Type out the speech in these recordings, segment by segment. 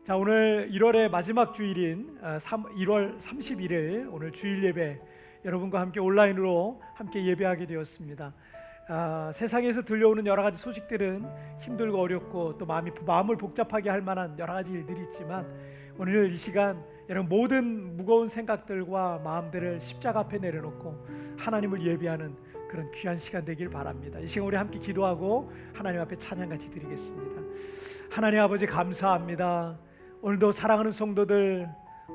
자, 오늘 1월의 마지막 주일인 1월 31일 오늘 주일 예배 여러분과 함께 온라인으로 함께 예배하게 되었습니다. 세상에서 들려오는 여러 가지 소식들은 힘들고 어렵고 또 마음을 복잡하게 할 만한 여러 가지 일들이 있지만 오늘 이 시간 여러분 모든 무거운 생각들과 마음들을 십자가 앞에 내려놓고 하나님을 예배하는 그런 귀한 시간 되길 바랍니다. 이 시간 우리 함께 기도하고 하나님 앞에 찬양 같이 드리겠습니다. 하나님 아버지 감사합니다. 오늘도 사랑하는 성도들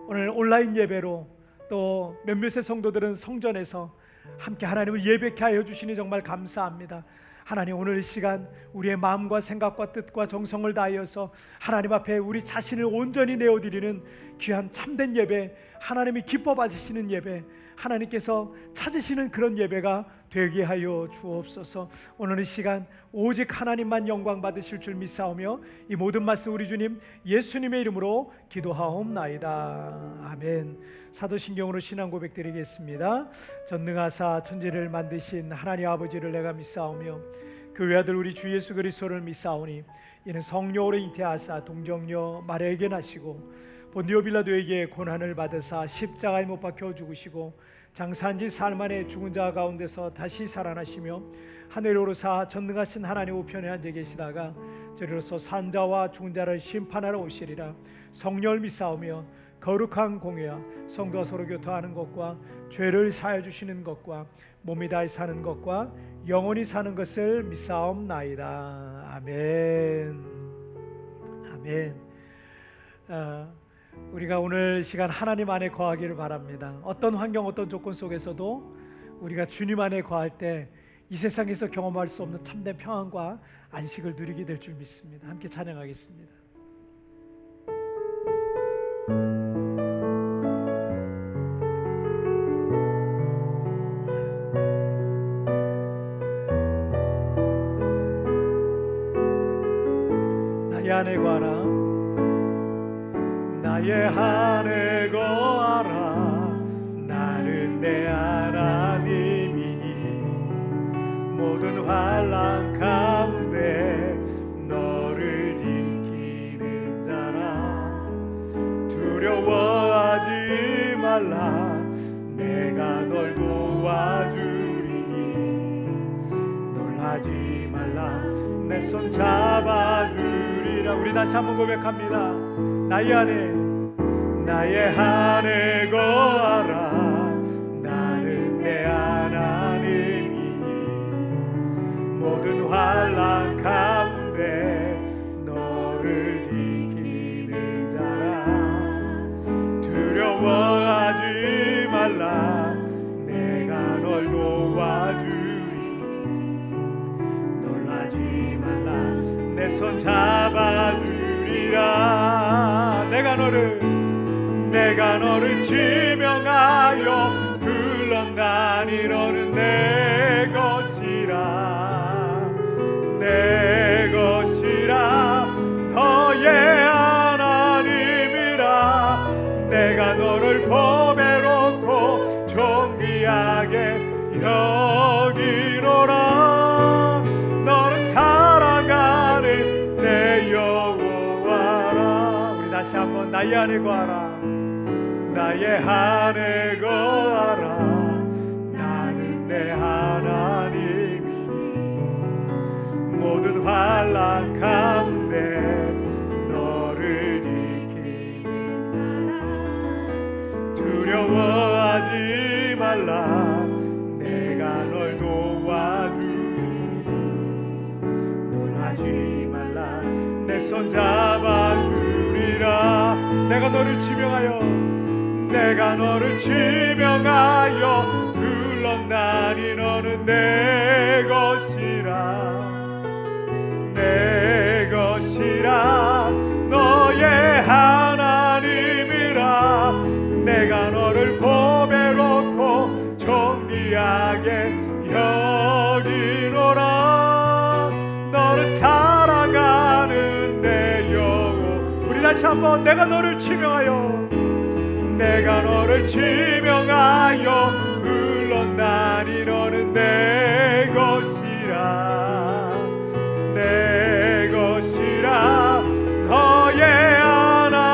오늘 온라인 예배로 또 몇몇의 성도들은 성전에서 함께 하나님을 예배케 하여 주시니 정말 감사합니다. 하나님 오늘 이 시간 우리의 마음과 생각과 뜻과 정성을 다하여서 하나님 앞에 우리 자신을 온전히 내어드리는 귀한 참된 예배, 하나님이 기뻐 받으시는 예배, 하나님께서 찾으시는 그런 예배가 되게 하여 주옵소서. 오늘 이 시간 오직 하나님만 영광 받으실 줄 믿사오며 이 모든 말씀 우리 주님 예수님의 이름으로 기도하옵나이다. 아멘. 사도신경으로 신앙 고백 드리겠습니다. 전능하사 천지를 만드신 하나님 아버지를 내가 믿사오며 그 외아들 우리 주 예수 그리스도를 믿사오니 이는 성령으로 잉태하사 동정녀 마리아에게 나시고 본디오 빌라도에게 고난을 받으사 십자가에 못 박혀 죽으시고 장사한 지 사흘 만에 죽은 자 가운데서 다시 살아나시며 하늘에 오르사 전능하신 하나님 우편에 앉아 계시다가 저리로서 산자와 죽은 자를 심판하러 오시리라. 성령을 믿사오며 거룩한 공회와 성도와 서로 교통하는 것과 죄를 사하여 주시는 것과 몸이 다해 사는 것과 영원히 사는 것을 믿사옵나이다. 아멘. 아멘. 우리가 오늘 시간 하나님 안에 거하기를 바랍니다. 어떤 환경 어떤 조건 속에서도 우리가 주님 안에 거할 때 이 세상에서 경험할 수 없는 참된 평안과 안식을 누리게 될 줄 믿습니다. 함께 찬양하겠습니다. 나의 안에 거하라. 나의 안에 거하라. 나는 내 하나님이니 모든 환난 가운데 너를 지키는 자라. 두려워하지 말라. 내가 널 도와주리니 놀라지 말라. 내 손 잡아주리라. 우리 다시 한번 고백합니다. 나의 안에 거하라. 나는 내 하나님이니 모든 환난 가운데 너를 지키는 자라. 두려워하지 말라. 내가 널 도와주리. 놀라지 말라. 내 손 잡아주리라. 내가 너를 지명하여 불렀나니 너는 내 것이라. 내 것이라. 너의 하나님이라. 내가 너를 보배롭고 존귀하게 여기노라. 너를 사랑하는 내 여호와라. 우리 다시 한번 나의 안에 거하라. 나의 안에 거하라. 나는 내 하나님이니 모든 환난 가운데 너를 지키는 자라. 두려워하지 말라. 내가 널 도와주리. 놀라지 말라. 내 손 잡아주리라. 내가 너를 지명하여 불렀나니 너는 내 것이라. 내 것이라. 너의 하나님이라. 내가 너를 보배롭고 존귀하게 여기노라. 너를 사랑하는 내 영혼. 우리 다시 한번 내가 너를 지명하여 불렀나니 너는 내 것이라. 내 것이라. 너의 하나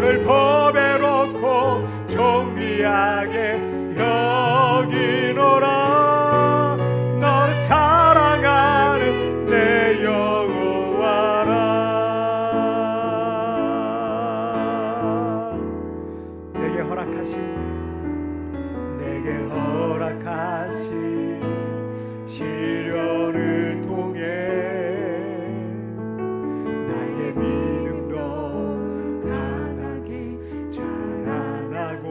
늘 보배롭고 존귀하게 여기노라. 너를 사랑하는 내 여호와라. 내게 허락하신 시련을 통해 나의 믿음도 강하게 자라나고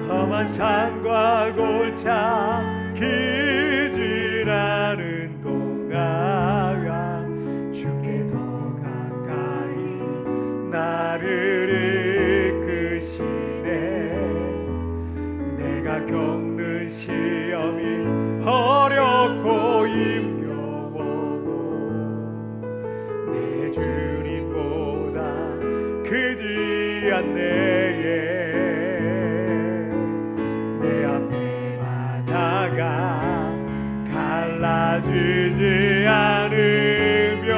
험한 산과 골짜 길 지나는 동안 주께 더 가까이 나를 이끄시네. 내가 겪는 시험이 어렵고 힘겨워도 내 주님보다 크지 않네. 내 앞에 바다가 갈라지지 않으며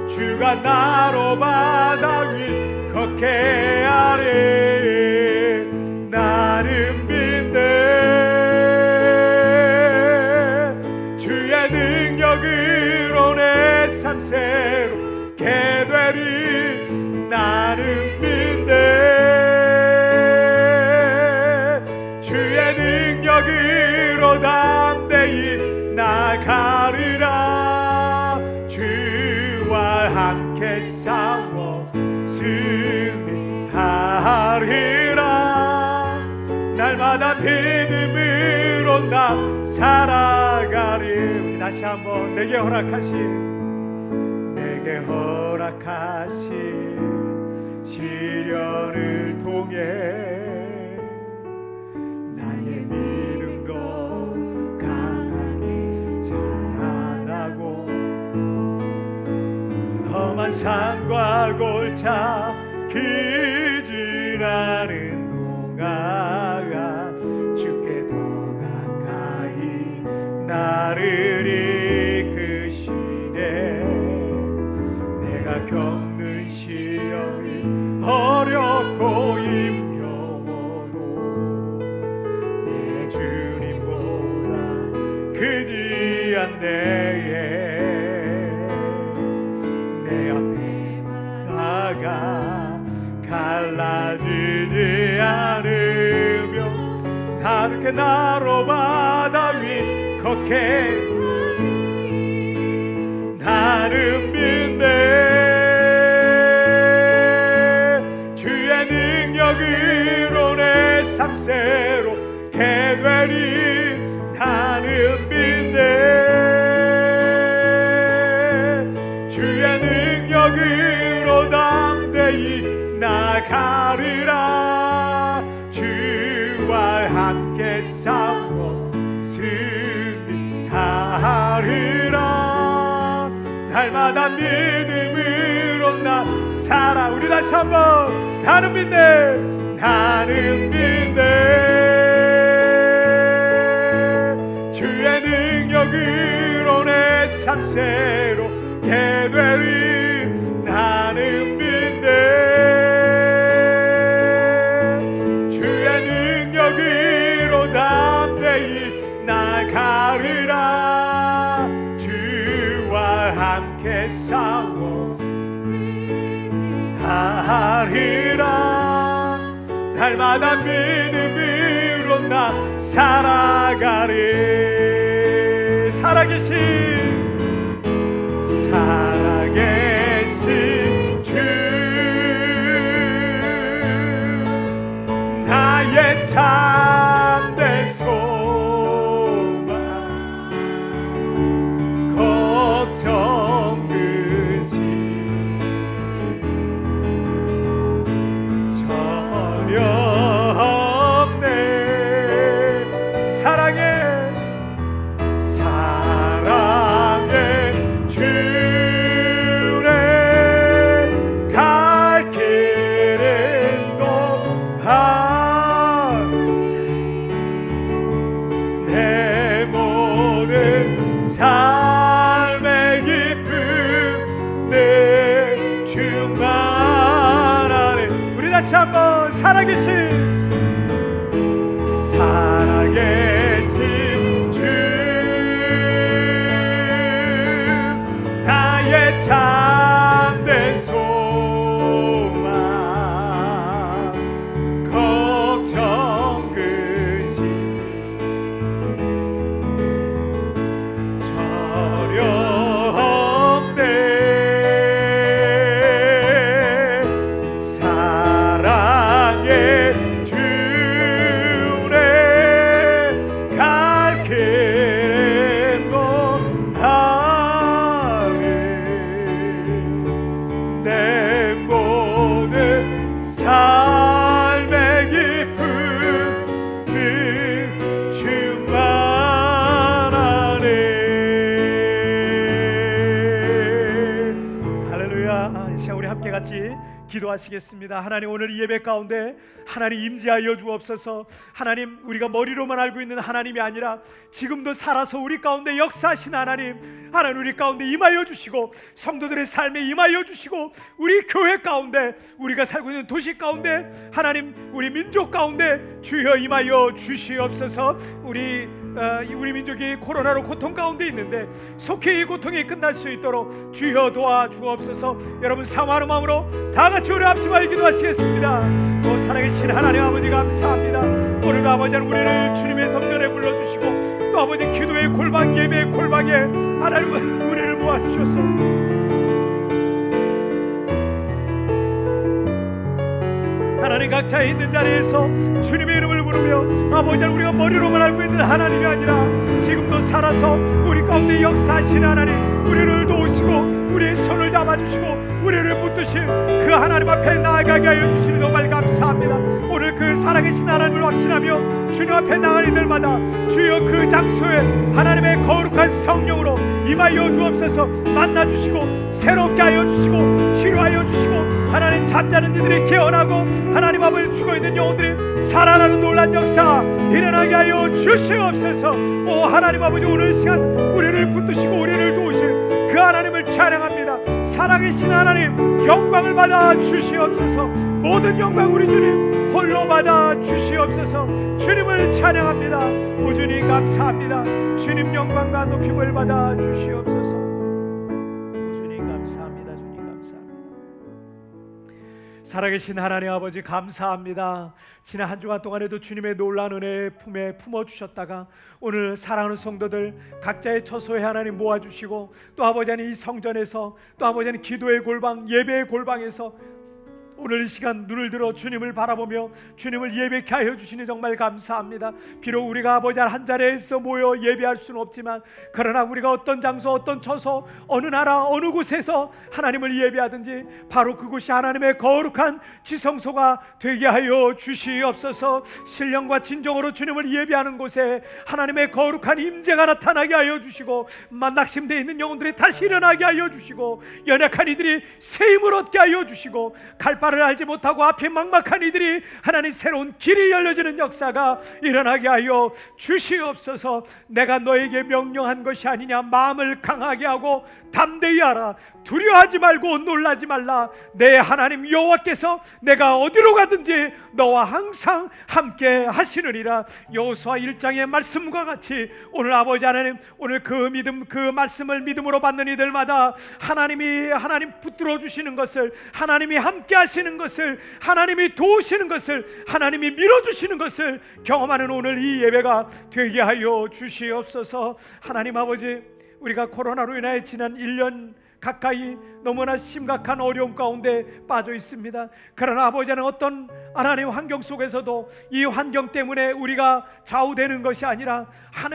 주가 나로 바다 위 걷게 하리. 나는 믿네. 주의 능력으로 내 삶 새롭게 되리. 나는 믿네. 주의 능력으로 담대히 나가리라. 주와 함께 싸워 승리하리라. 날마다 믿음으로 나 살아가리. 다시 한번 내게 허락하신 시련을 통해 나의 믿음도 강하게 자라나고 험한 산과 골짜 길 지나는 동안 주께 더 가까이 나를 이끄시네. 내가 겪는 시험이 어렵고 힘겨워도 내 주님보다 크지 않네. 내 앞에 바다가 갈라지지 않으며 다르게 나로 바다 위 걷게 나는 믿네. 주의 능력으로 내 삶 새롭게 되리. 나는 믿네. 주의 능력으로 담대히 나가리라. 주와 함께 싸워 승리하리라. 날마다 믿음으로 나 살아. 우리 다시 한번 나는 믿네. 나는 믿네. 주의 능력으로 내 삶 새롭게 되리. 나는 믿네. 주의 능력으로 담대히 나가리라. 주와 함께 싸워 하리라. 날마다 믿음으로 나 살아가리. 살아계신 주 나의 참된 소망 걱정 끝이 전혀 없네. 사랑해 다시 한번 살아계신 주 나의 참된 소망 걱정 근심 저렴 때 사랑의 주네 갈길 거하네 내 모든 삶의 기쁨은 주만 아네. 할렐루야. 이 시간 우리 함께 같이 기도하시겠습니다. 하나님, 오늘 이 예배 가운데 하나님 임재하여 주옵소서. 하나님, 우리가 머리로만 알고 있는 하나님이 아니라 지금도 살아서 우리 가운데 역사하신 하나님, 하나님 우리 가운데 임하여 주시고 성도들의 삶에 임하여 주시고 우리 교회 가운데, 우리가 살고 있는 도시 가운데, 하나님 우리 민족 가운데 주여 임하여 주시옵소서. 우리 민족이 코로나로 고통 가운데 있는데 속히 이 고통이 끝날 수 있도록 주여 도와주옵소서. 여러분 사모하는 마음으로 다 같이 우리 앞서가여 기도하시겠습니다. 오 살아계신 하나님 아버지 감사합니다. 오늘도 아버지 우리를 주님의 성전에 불러주시고 또 아버지 기도의 골방, 예배의 골방에 하나님 우리를 모아주셔서 하나님 각자의 있는 자리에서 주님의 이름을 부르며 아버지 우리가 머리로만 알고 있는 하나님이 아니라 지금도 살아서 우리 가운데 역사하신 하나님, 우리를 도우시고 우리의 손을 잡아주시고 우리를 붙드실 그 하나님 앞에 나아가게 하여 주시는 정말 감사합니다. 오늘 그 살아계신 하나님을 확신하며 주님 앞에 나가는 이들마다 주여 그 장소에 하나님의 거룩한 성령으로 임하여 주옵소서. 만나주시고 새롭게 하여 주시고 치료하여 주시고 하나님 잠자는 이들이 깨어나고 하나님 앞을 죽어있는 영혼들이 살아나는 놀란 역사 일어나게 하여 주시옵소서. 오 하나님 아버지, 오늘 시간 우리를 붙드시고 우리를 도우실 그 하나님을 찬양합니다. 살아계신 하나님 영광을 받아 주시옵소서. 모든 영광 우리 주님 홀로 받아 주시옵소서. 주님을 찬양합니다. 오 주님 감사합니다. 주님 영광과 높임을 받아 주시옵소서. 오 주님 감사합니다. 주님 감사합니다. 살아계신 하나님 아버지 감사합니다. 지난 한 주간 동안에도 주님의 놀라운 은혜 품에 품어주셨다가 오늘 사랑하는 성도들 각자의 처소에 하나님 모아주시고 또 아버지 하나님 이 성전에서 또 아버지 하나님 기도의 골방, 예배의 골방에서 오늘 이 시간 눈을 들어 주님을 바라보며 주님을 예배케 하여 주시니 정말 감사합니다. 비록 우리가 아버지 한 자리에서 모여 예배할 수는 없지만 그러나 우리가 어떤 장소, 어떤 처소, 어느 나라, 어느 곳에서 하나님을 예배하든지 바로 그곳이 하나님의 거룩한 지성소가 되게 하여 주시옵소서. 신령과 진정으로 주님을 예배하는 곳에 하나님의 거룩한 임재가 나타나게 하여 주시고 낙심되어 있는 영혼들이 다시 일어나게 하여 주시고 연약한 이들이 새 힘을 얻게 하여 주시고 갈 바를 알지 못하고 앞에 막막한 이들이 하나님 새로운 길이 열려지는 역사가 일어나게 하여 주시옵소서. 내가 너에게 명령한 것이 아니냐. 마음을 강하게 하고 담대히 하라. 두려워하지 말고 놀라지 말라. 내 하나님 여호와께서 내가 어디로 가든지 너와 항상 함께 하시느니라. 여호수아 1장의 말씀과 같이 오늘 아버지 하나님, 오늘 그 믿음, 그 말씀을 믿음으로 받는 이들마다 하나님이 붙들어 주시는 것을, 하나님이 함께 하시는 것을, 하나님이 도우시는 것을, 하나님이 밀어주시는 것을 경험하는 오늘 이 예배가 되게 하여 주시옵소서. 하나님 아버지, 우리가 코로나로 인하여 지난 1년 가까이 너무나 심각한 어려움 가운데 빠져 있습니다. 그러나 아버지는 어떤 하나님 환경 속에서도 이 환경 때문에 우리가 좌우되는 것이 아니라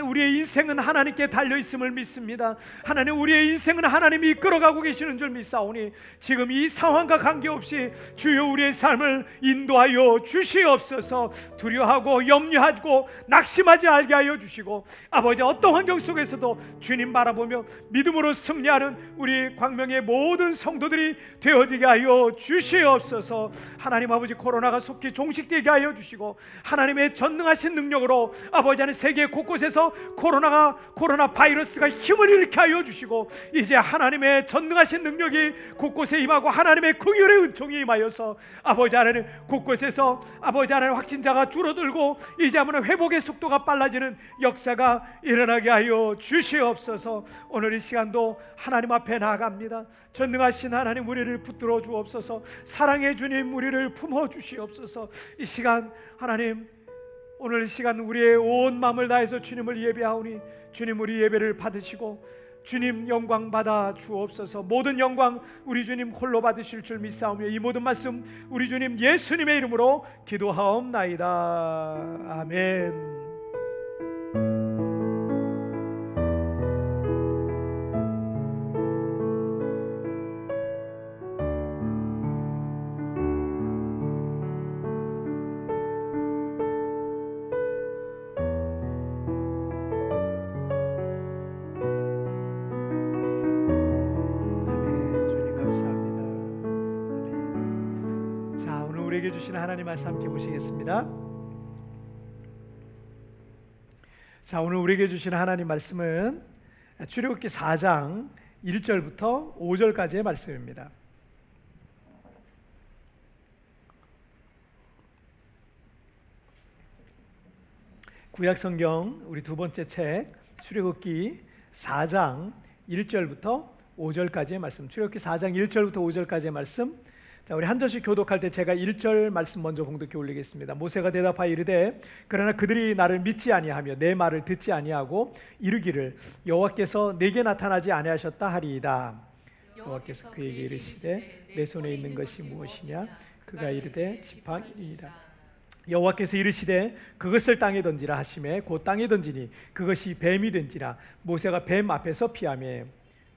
우리의 인생은 하나님께 달려 있음을 믿습니다. 하나님, 우리의 인생은 하나님이 이끌어가고 계시는 줄 믿사오니 지금 이 상황과 관계없이 주여 우리의 삶을 인도하여 주시옵소서. 두려워하고 염려하고 낙심하지 않게 하여 주시고 아버지 어떤 환경 속에서도 주님 바라보며 믿음으로 승리하는 우리 광명의 모든 성도들이 되어지게 하여 주시옵소서. 하나님 아버지, 코로나가 속히 종식되게 하여 주시고 하나님의 전능하신 능력으로 아버지 하나님 세계 곳곳에서 코로나 바이러스가 힘을 일으켜 하여 주시고 이제 하나님의 전능하신 능력이 곳곳에 임하고 하나님의 긍휼의 은총이 임하여서 아버지 하나님 곳곳에서 아버지 하나님 확진자가 줄어들고 이제 한번 회복의 속도가 빨라지는 역사가 일어나게 하여 주시옵소서. 오늘 이 시간도 하나님 앞에 나아갑니다. 전능하신 하나님, 우리를 붙들어 주옵소서. 사랑의 주님, 우리를 품어 주시옵소서. 이 시간 하나님, 오늘 이 시간 우리의 온 마음을 다해서 주님을 예배하오니 주님 우리 예배를 받으시고 주님 영광 받아 주옵소서. 모든 영광 우리 주님 홀로 받으실 줄 믿사오며 이 모든 말씀 우리 주님 예수님의 이름으로 기도하옵나이다. 아멘. 우리에게 주신 하나님 말씀 함께 보시겠습니다. 자, 오늘 우리에게 주신 하나님 말씀은 출애굽기 4장 1절부터 5절까지의 말씀입니다. 구약 성경 우리 두 번째 책 출애굽기 4장 1절부터 5절까지의 말씀. 출애굽기 4장 1절부터 5절까지의 말씀. 자, 우리 한 절씩 교독할 때 제가 1절 말씀 먼저 봉독해 올리겠습니다. 모세가 대답하여 이르되 그러나 그들이 나를 믿지 아니하며 내 말을 듣지 아니하고 이르기를 여호와께서 내게 나타나지 아니하셨다 하리이다. 여호와께서 그에게 이르시되 내 손에 있는 것이 무엇이냐? 그가 이르되 지팡이니이다. 여호와께서 이르시되 그것을 땅에 던지라 하시매 곧 땅에 던지니 그것이 뱀이 된지라. 모세가 뱀 앞에서 피하매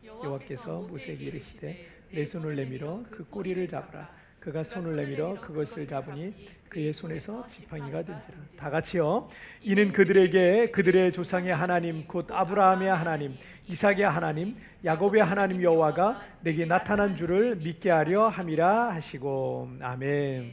여호와께서 모세에게 이르시되 내 손을 내밀어 그 꼬리를 잡으라. 그가 손을 내밀어 그것을 잡으니 그의 손에서 지팡이가 된지라. 다 같이요. 이는 그들에게 그들의 조상의 하나님 곧 아브라함의 하나님, 이삭의 하나님, 야곱의 하나님 여호와가 내게 나타난 줄을 믿게 하려 함이라 하시고. 아멘.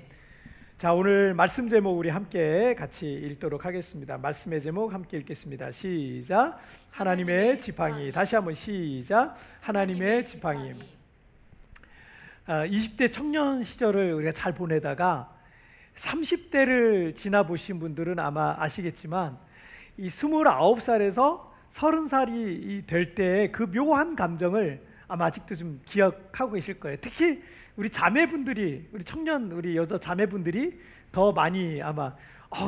자, 오늘 말씀 제목 우리 함께 같이 읽도록 하겠습니다. 말씀의 제목 함께 읽겠습니다. 시작. 하나님의 지팡이. 다시 한번 시작. 하나님의 지팡이. 20대 청년 시절을 우리가 잘 보내다가 30대를 지나보신 분들은 아마 아시겠지만 이 29살에서 30살이 될 때의 그 묘한 감정을 아마 아직도 좀 기억하고 계실 거예요. 특히 우리 자매분들이, 우리 청년, 우리 여자 자매분들이 더 많이 아마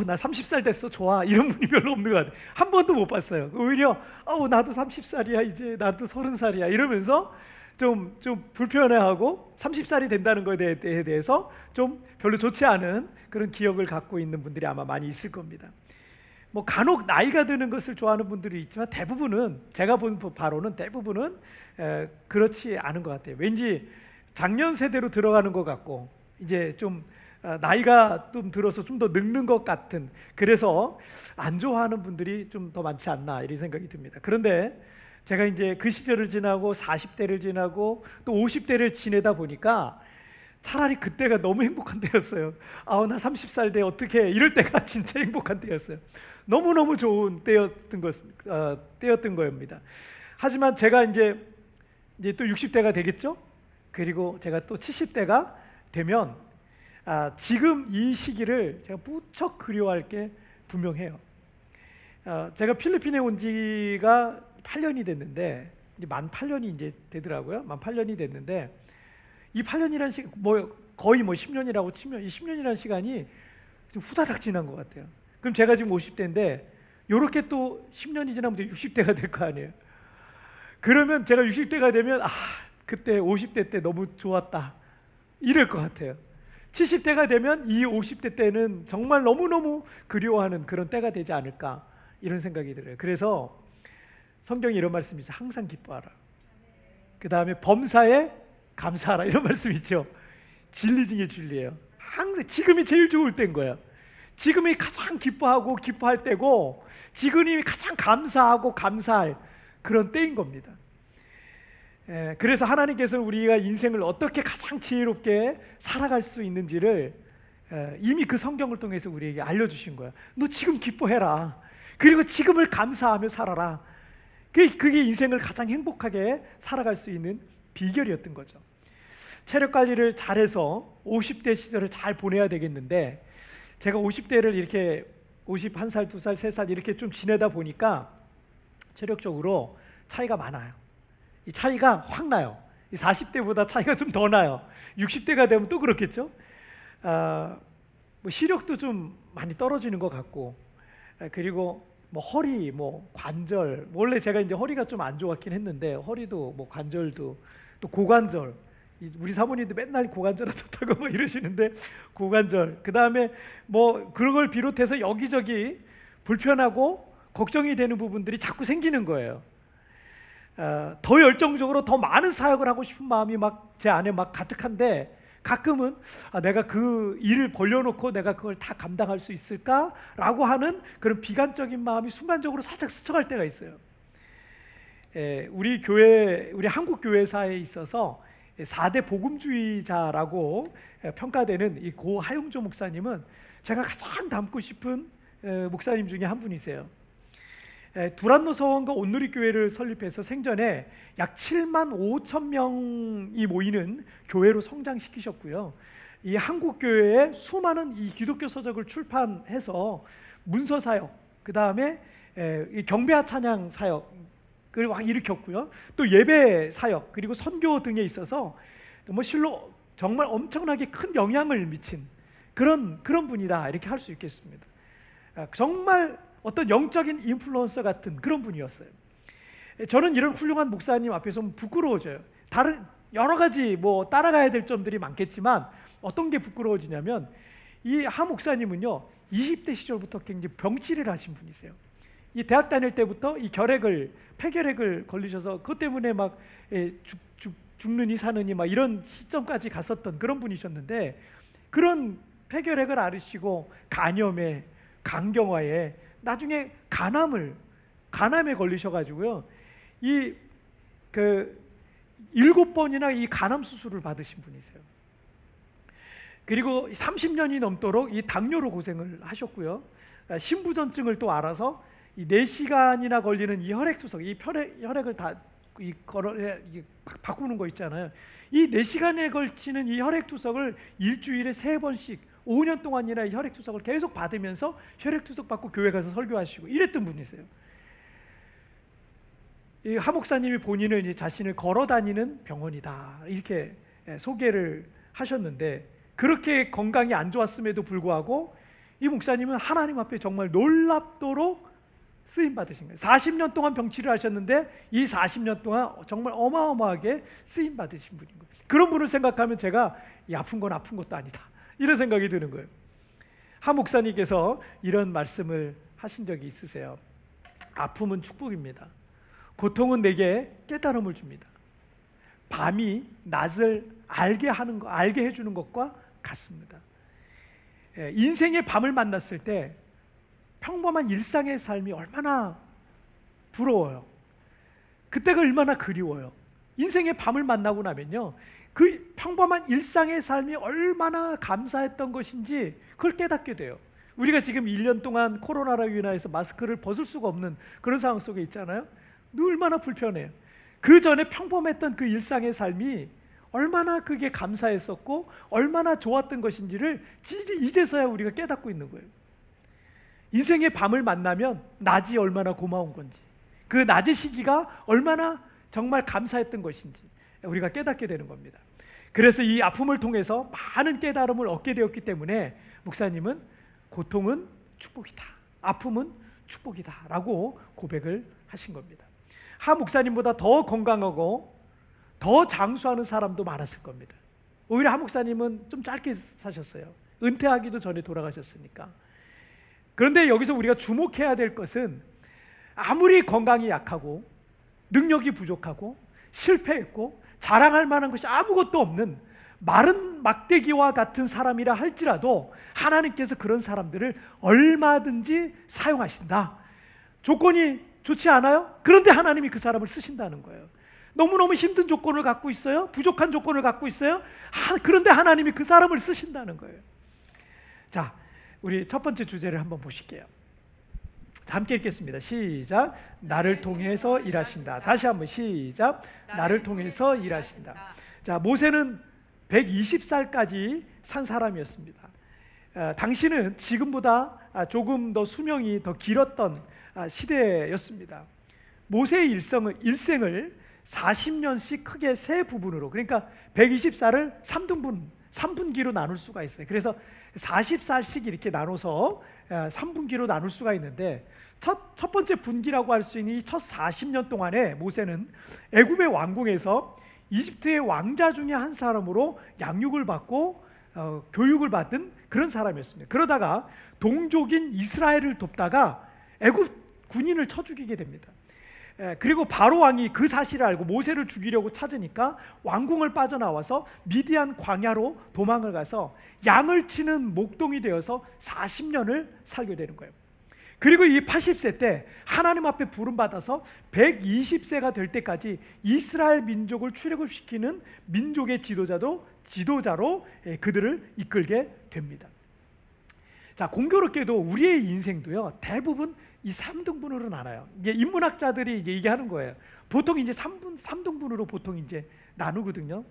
나 30살 됐어, 좋아, 이런 분이 별로 없는 것 같아요. 한 번도 못 봤어요. 오히려 나도 30살이야, 이제 나도 30살이야 이러면서 좀 불편해하고 30살이 된다는 것에 대해서 좀 별로 좋지 않은 그런 기억을 갖고 있는 분들이 아마 많이 있을 겁니다. 뭐 간혹 나이가 드는 것을 좋아하는 분들이 있지만 대부분은, 제가 본 바로는 대부분은 그렇지 않은 것 같아요. 왠지 작년 세대로 들어가는 것 같고 이제 좀 나이가 좀 들어서 좀 더 늙는 것 같은, 그래서 안 좋아하는 분들이 좀 더 많지 않나 이런 생각이 듭니다. 그런데 제가 이제 그 시절을 지나고 40대를 지나고 또 50대를 지내다 보니까 차라리 그때가 너무 행복한 때였어요. 나 30살 돼 어떻게, 이럴 때가 진짜 행복한 때였어요. 너무너무 좋은 때였던 겁니다. 하지만 제가 이제 또 60대가 되겠죠. 그리고 제가 또 70대가 되면 지금 이 시기를 제가 무척 그리워할 게 분명해요. 제가 필리핀에 온 지가 8년이 됐는데, 이제 만 8년이 이제 되더라고요. 만 8년이 됐는데, 이 8년이라는 시간, 거의 10년이라고 치면 이 10년이라는 시간이 좀 후다닥 지난 것 같아요. 그럼 제가 지금 50대인데, 요렇게 또 10년이 지나면 60대가 될 거 아니에요. 그러면 제가 60대가 되면 그때 50대 때 너무 좋았다 이럴 것 같아요. 70대가 되면 이 50대 때는 정말 너무너무 그리워하는 그런 때가 되지 않을까 이런 생각이 들어요. 그래서 성경에 이런 말씀이 있죠. 항상 기뻐하라. 그 다음에 범사에 감사하라, 이런 말씀이 있죠. 진리 중에 진리예요. 항상 지금이 제일 좋을 때인 거예요. 지금이 가장 기뻐하고 기뻐할 때고, 지금이 가장 감사하고 감사할 그런 때인 겁니다. 그래서 하나님께서는 우리가 인생을 어떻게 가장 지혜롭게 살아갈 수 있는지를 이미 그 성경을 통해서 우리에게 알려주신 거야. 너 지금 기뻐해라. 그리고 지금을 감사하며 살아라. 그게 인생을 가장 행복하게 살아갈 수 있는 비결이었던 거죠. 체력 관리를 잘해서 50대 시절을 잘 보내야 되겠는데, 제가 50대를 이렇게 51살, 2살, 3살 이렇게 좀 지내다 보니까 체력적으로 차이가 많아요. 이 차이가 확 나요. 이 40대보다 차이가 좀 더 나요. 60대가 되면 또 그렇겠죠. 뭐 시력도 좀 많이 떨어지는 것 같고, 그리고 뭐 허리, 뭐 관절, 원래 제가 이제 허리가 좀 안 좋았긴 했는데 허리도 뭐 관절도, 또 고관절, 우리 사모님도 맨날 고관절 안 좋다고 뭐 이러시는데 고관절, 그 다음에 뭐 그런 걸 비롯해서 여기저기 불편하고 걱정이 되는 부분들이 자꾸 생기는 거예요. 더 열정적으로 더 많은 사역을 하고 싶은 마음이 막 제 안에 막 가득한데, 가끔은 내가 그 일을 벌려놓고 내가 그걸 다 감당할 수 있을까라고 하는 그런 비관적인 마음이 순간적으로 살짝 스쳐갈 때가 있어요. 우리 교회, 우리 한국 교회사에 있어서 4대 복음주의자라고 평가되는 이 고 하용조 목사님은 제가 가장 닮고 싶은 목사님 중에 한 분이세요. 두란노 서원과 온누리 교회를 설립해서 생전에 약 7만 5천 명이 모이는 교회로 성장시키셨고요. 이 한국 교회에 수많은 이 기독교 서적을 출판해서 문서 사역, 그 다음에 경배와 찬양 사역을 막 일으켰고요. 또 예배 사역, 그리고 선교 등에 있어서 뭐 실로 정말 엄청나게 큰 영향을 미친 그런 분이다, 이렇게 할 수 있겠습니다. 정말 어떤 영적인 인플루언서 같은 그런 분이었어요. 저는 이런 훌륭한 목사님 앞에서 부끄러워져요. 다른 여러 가지 뭐 따라가야 될 점들이 많겠지만 어떤 게 부끄러워지냐면, 이 하 목사님은요 20대 시절부터 굉장히 병치를 하신 분이세요. 이 대학 다닐 때부터 이 폐결핵을 걸리셔서 그것 때문에 막 죽느니 사느니 막 이런 시점까지 갔었던 그런 분이셨는데, 그런 폐결핵을 앓으시고 간염에, 간경화에, 나중에 간암에 걸리셔가지고요, 이 7번이나 이 간암 수술을 받으신 분이세요. 그리고 30년이 넘도록 이 당뇨로 고생을 하셨고요. 신부전증을 또 알아서 이 4시간이나 걸리는 이 혈액투석, 이 혈액을 다 바꾸는 거 있잖아요. 이 4시간에 걸치는 이 혈액투석을 일주일에 3번씩 5년 동안이나 혈액투석을 계속 받으면서 혈액투석 받고 교회 가서 설교하시고 이랬던 분이세요. 이 하 목사님이 본인을 이제 자신을 걸어다니는 병원이다, 이렇게 소개를 하셨는데, 그렇게 건강이 안 좋았음에도 불구하고 이 목사님은 하나님 앞에 정말 놀랍도록 쓰임 받으신 거예요. 40년 동안 병치를 하셨는데 이 40년 동안 정말 어마어마하게 쓰임 받으신 분인 거예요. 그런 분을 생각하면 제가 이 아픈 건 아픈 것도 아니다, 이런 생각이 드는 거예요. 하 목사님께서 이런 말씀을 하신 적이 있으세요. 아픔은 축복입니다. 고통은 내게 깨달음을 줍니다. 밤이 낮을 알게 해주는 것과 같습니다. 인생의 밤을 만났을 때 평범한 일상의 삶이 얼마나 부러워요. 그때가 얼마나 그리워요. 인생의 밤을 만나고 나면요, 그 평범한 일상의 삶이 얼마나 감사했던 것인지 그걸 깨닫게 돼요. 우리가 지금 1년 동안 코로나로 인해서 마스크를 벗을 수가 없는 그런 상황 속에 있잖아요. 얼마나 불편해요. 그 전에 평범했던 그 일상의 삶이 얼마나 그게 감사했었고 얼마나 좋았던 것인지를 이제서야 우리가 깨닫고 있는 거예요. 인생의 밤을 만나면 낮이 얼마나 고마운 건지, 그 낮의 시기가 얼마나 정말 감사했던 것인지 우리가 깨닫게 되는 겁니다. 그래서 이 아픔을 통해서 많은 깨달음을 얻게 되었기 때문에 목사님은 고통은 축복이다, 아픔은 축복이다 라고 고백을 하신 겁니다. 하 목사님보다 더 건강하고 더 장수하는 사람도 많았을 겁니다. 오히려 하 목사님은 좀 짧게 사셨어요. 은퇴하기도 전에 돌아가셨으니까. 그런데 여기서 우리가 주목해야 될 것은, 아무리 건강이 약하고 능력이 부족하고 실패했고 자랑할 만한 것이 아무것도 없는 마른 막대기와 같은 사람이라 할지라도 하나님께서 그런 사람들을 얼마든지 사용하신다. 조건이 좋지 않아요? 그런데 하나님이 그 사람을 쓰신다는 거예요. 너무너무 힘든 조건을 갖고 있어요. 부족한 조건을 갖고 있어요. 그런데 하나님이 그 사람을 쓰신다는 거예요. 자, 우리 첫 번째 주제를 한번 보실게요. 자, 함께 읽겠습니다. 시작. 나를 통해서 일하신다. 다시 한번 시작. 나를 통해서 일하신다. 자, 모세는 120살까지 산 사람이었습니다. 당시는 지금보다 조금 더 수명이 더 길었던 시대였습니다. 모세의 일생을 40년씩 크게 세 부분으로, 그러니까 120살을 3분기로 나눌 수가 있어요. 그래서 40살씩 이렇게 나눠서 3분기로 나눌 수가 있는데, 첫 번째 분기라고 할 수 있는 이 첫 40년 동안에 모세는 애굽의 왕궁에서 이집트의 왕자 중에 한 사람으로 양육을 받고 교육을 받은 그런 사람이었습니다. 그러다가 동족인 이스라엘을 돕다가 애굽 군인을 쳐 죽이게 됩니다. 그리고 바로 왕이 그 사실을 알고 모세를 죽이려고 찾으니까 왕궁을 빠져나와서 미디안 광야로 도망을 가서 양을 치는 목동이 되어서 40년을 살게 되는 거예요. 그리고 이 80세 때 하나님 앞에 부름받아서 120세가 될 때까지 이스라엘 민족을 출애굽시키는 민족의 지도자로 그들을 이끌게 됩니다. 자, 공교롭게도 우리의 인생도요, 대부분 이 3등분으로 나눠요. 이제 인문학자들이 이제 얘기하는 거예요. 보통 이제 3등분으로 보통 이제 나누거든요.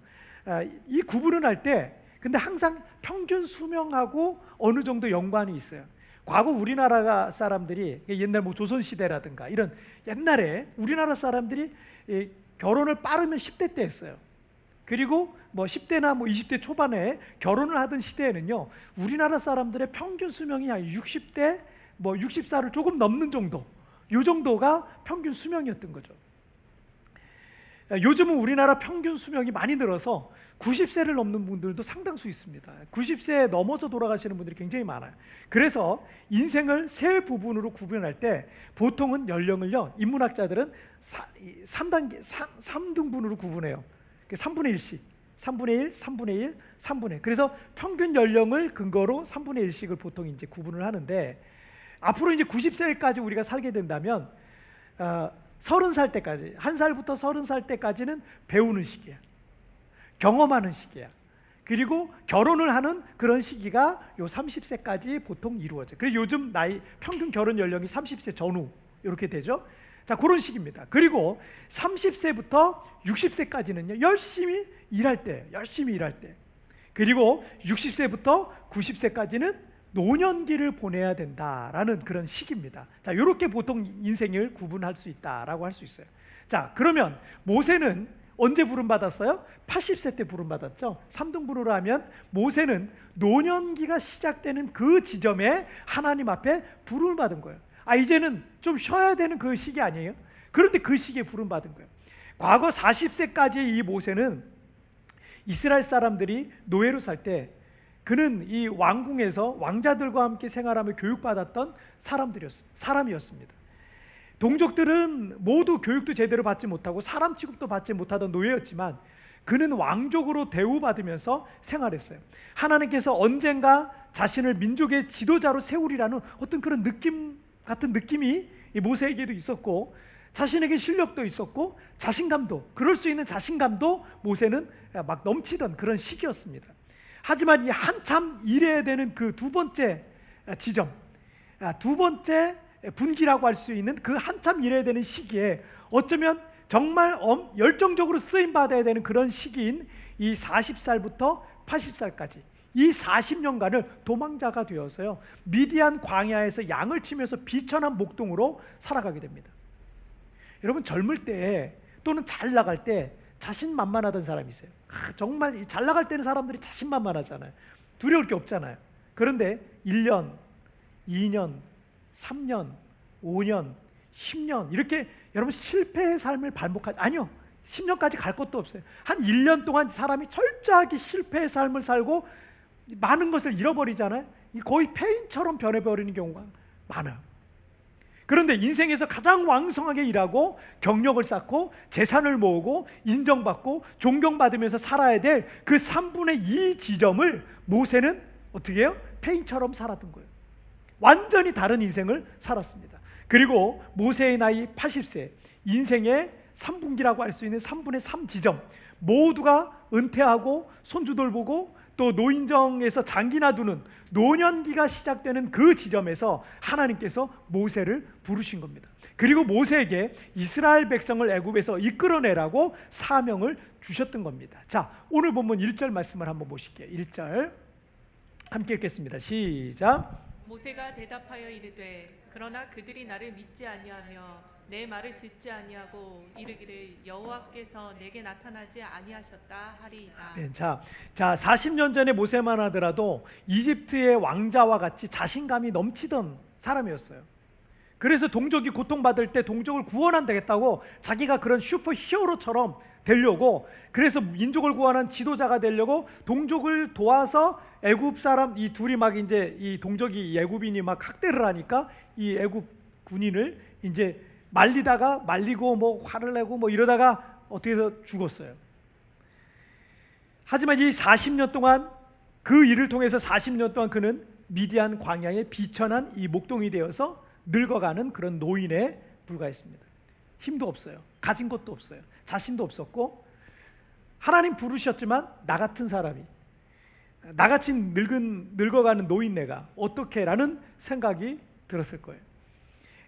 이 구분을 할 때 근데 항상 평균 수명하고 어느 정도 연관이 있어요. 과거 우리나라 사람들이 옛날 뭐 조선 시대라든가 이런 옛날에 우리나라 사람들이 결혼을 빠르면 10대 때 했어요. 그리고 뭐 10대나 뭐 20대 초반에 결혼을 하던 시대에는요, 우리나라 사람들의 평균 수명이 한 60대 뭐 60살을 조금 넘는 정도, 요 정도가 평균 수명이었던 거죠. 요즘은 우리나라 평균 수명이 많이 늘어서 90세를 넘는 분들도 상당수 있습니다. 90세 넘어서 돌아가시는 분들이 굉장히 많아요. 그래서 인생을 세 부분으로 구분할 때 보통은 연령을요, 인문학자들은 3등분으로 구분해요. 3분의 1씩, 3분의 1, 3분의 1, 3분의 1. 그래서 평균 연령을 근거로 3분의 1씩을 보통 이제 구분을 하는데, 앞으로 이제 90세까지 우리가 살게 된다면 30살 때까지, 1살부터 30살 때까지는 배우는 시기야. 경험하는 시기야. 그리고 결혼을 하는 그런 시기가 요 30세까지 보통 이루어져요. 그래서 요즘 평균 결혼 연령이 30세 전후 이렇게 되죠. 자, 그런 시기입니다. 그리고 30세부터 60세까지는요, 열심히 일할 때. 그리고 60세부터 90세까지는 노년기를 보내야 된다라는 그런 시기입니다. 자, 이렇게 보통 인생을 구분할 수 있다라고 할 수 있어요. 자, 그러면 모세는 언제 부름받았어요? 80세 때 부름받았죠. 3등분으로 하면 모세는 노년기가 시작되는 그 지점에 하나님 앞에 부름을 받은 거예요. 이제는 좀 쉬어야 되는 그 시기 아니에요? 그런데 그 시기에 부름받은 거예요. 과거 40세까지의 이 모세는 이스라엘 사람들이 노예로 살 때 그는 이 왕궁에서 왕자들과 함께 생활하며 교육받았던 사람이었습니다. 동족들은 모두 교육도 제대로 받지 못하고 사람 취급도 받지 못하던 노예였지만 그는 왕족으로 대우받으면서 생활했어요. 하나님께서 언젠가 자신을 민족의 지도자로 세우리라는 어떤 그런 같은 느낌이 이 모세에게도 있었고, 자신에게 실력도 있었고 자신감도, 그럴 수 있는 자신감도 모세는 막 넘치던 그런 시기였습니다. 하지만 이 한참 일해야 되는 그 두 번째 지점, 두 번째 분기라고 할 수 있는 그 한참 일해야 되는 시기에 어쩌면 정말 열정적으로 쓰임 받아야 되는 그런 시기인 이 40살부터 80살까지 이 40년간을 도망자가 되어서요, 미디안 광야에서 양을 치면서 비천한 목동으로 살아가게 됩니다. 여러분, 젊을 때 또는 잘 나갈 때 자신만만하던 사람이 있어요. 정말 잘 나갈 때는 사람들이 자신만만하잖아요. 두려울 게 없잖아요. 그런데 1년, 2년, 3년, 5년, 10년 이렇게 여러분 실패의 삶을 아니요, 10년까지 갈 것도 없어요. 한 1년 동안 사람이 철저하게 실패의 삶을 살고 많은 것을 잃어버리잖아요. 거의 폐인처럼 변해버리는 경우가 많아요. 그런데 인생에서 가장 왕성하게 일하고 경력을 쌓고 재산을 모으고 인정받고 존경받으면서 살아야 될 그 3분의 2 지점을 모세는 어떻게 해요? 폐인처럼 살았던 거예요. 완전히 다른 인생을 살았습니다. 그리고 모세의 나이 80세, 인생의 3분기라고 할 수 있는 3분의 3 지점 모두가 은퇴하고 손주 돌보고 또 노인정에서 장기나 두는 노년기가 시작되는 그 지점에서 하나님께서 모세를 부르신 겁니다. 그리고 모세에게 이스라엘 백성을 애굽에서 이끌어내라고 사명을 주셨던 겁니다. 자, 오늘 본문 1절 말씀을 한번 보실게요. 1절 함께 읽겠습니다. 시작. 모세가 대답하여 이르되 그러나 그들이 나를 믿지 아니하며 내 말을 듣지 아니하고 이르기를 여호와께서 내게 나타나지 아니하셨다 하리이다. 네, 자 40년 전에 모세만 하더라도 이집트의 왕자와 같이 자신감이 넘치던 사람이었어요. 그래서 동족이 고통받을 때 동족을 구원한다겠다고 자기가 그런 슈퍼 히어로처럼 되려고, 그래서 민족을 구원한 지도자가 되려고 동족을 도와서 애굽 사람 이 둘이 막 이제 이 동족이 애굽인이 막 학대를 하니까 이 애굽 군인을 이제 말리고 뭐 화를 내고 뭐 이러다가 어떻게 해서 죽었어요. 하지만 이 40년 동안 그 일을 통해서 40년 동안 그는 미디안 광야에 비천한 이 목동이 되어서 늙어가는 그런 노인에 불과했습니다. 힘도 없어요. 가진 것도 없어요. 자신도 없었고, 하나님 부르셨지만 나 같은 사람이, 나같이 늙어가는 노인 내가 어떻게 라는 생각이 들었을 거예요.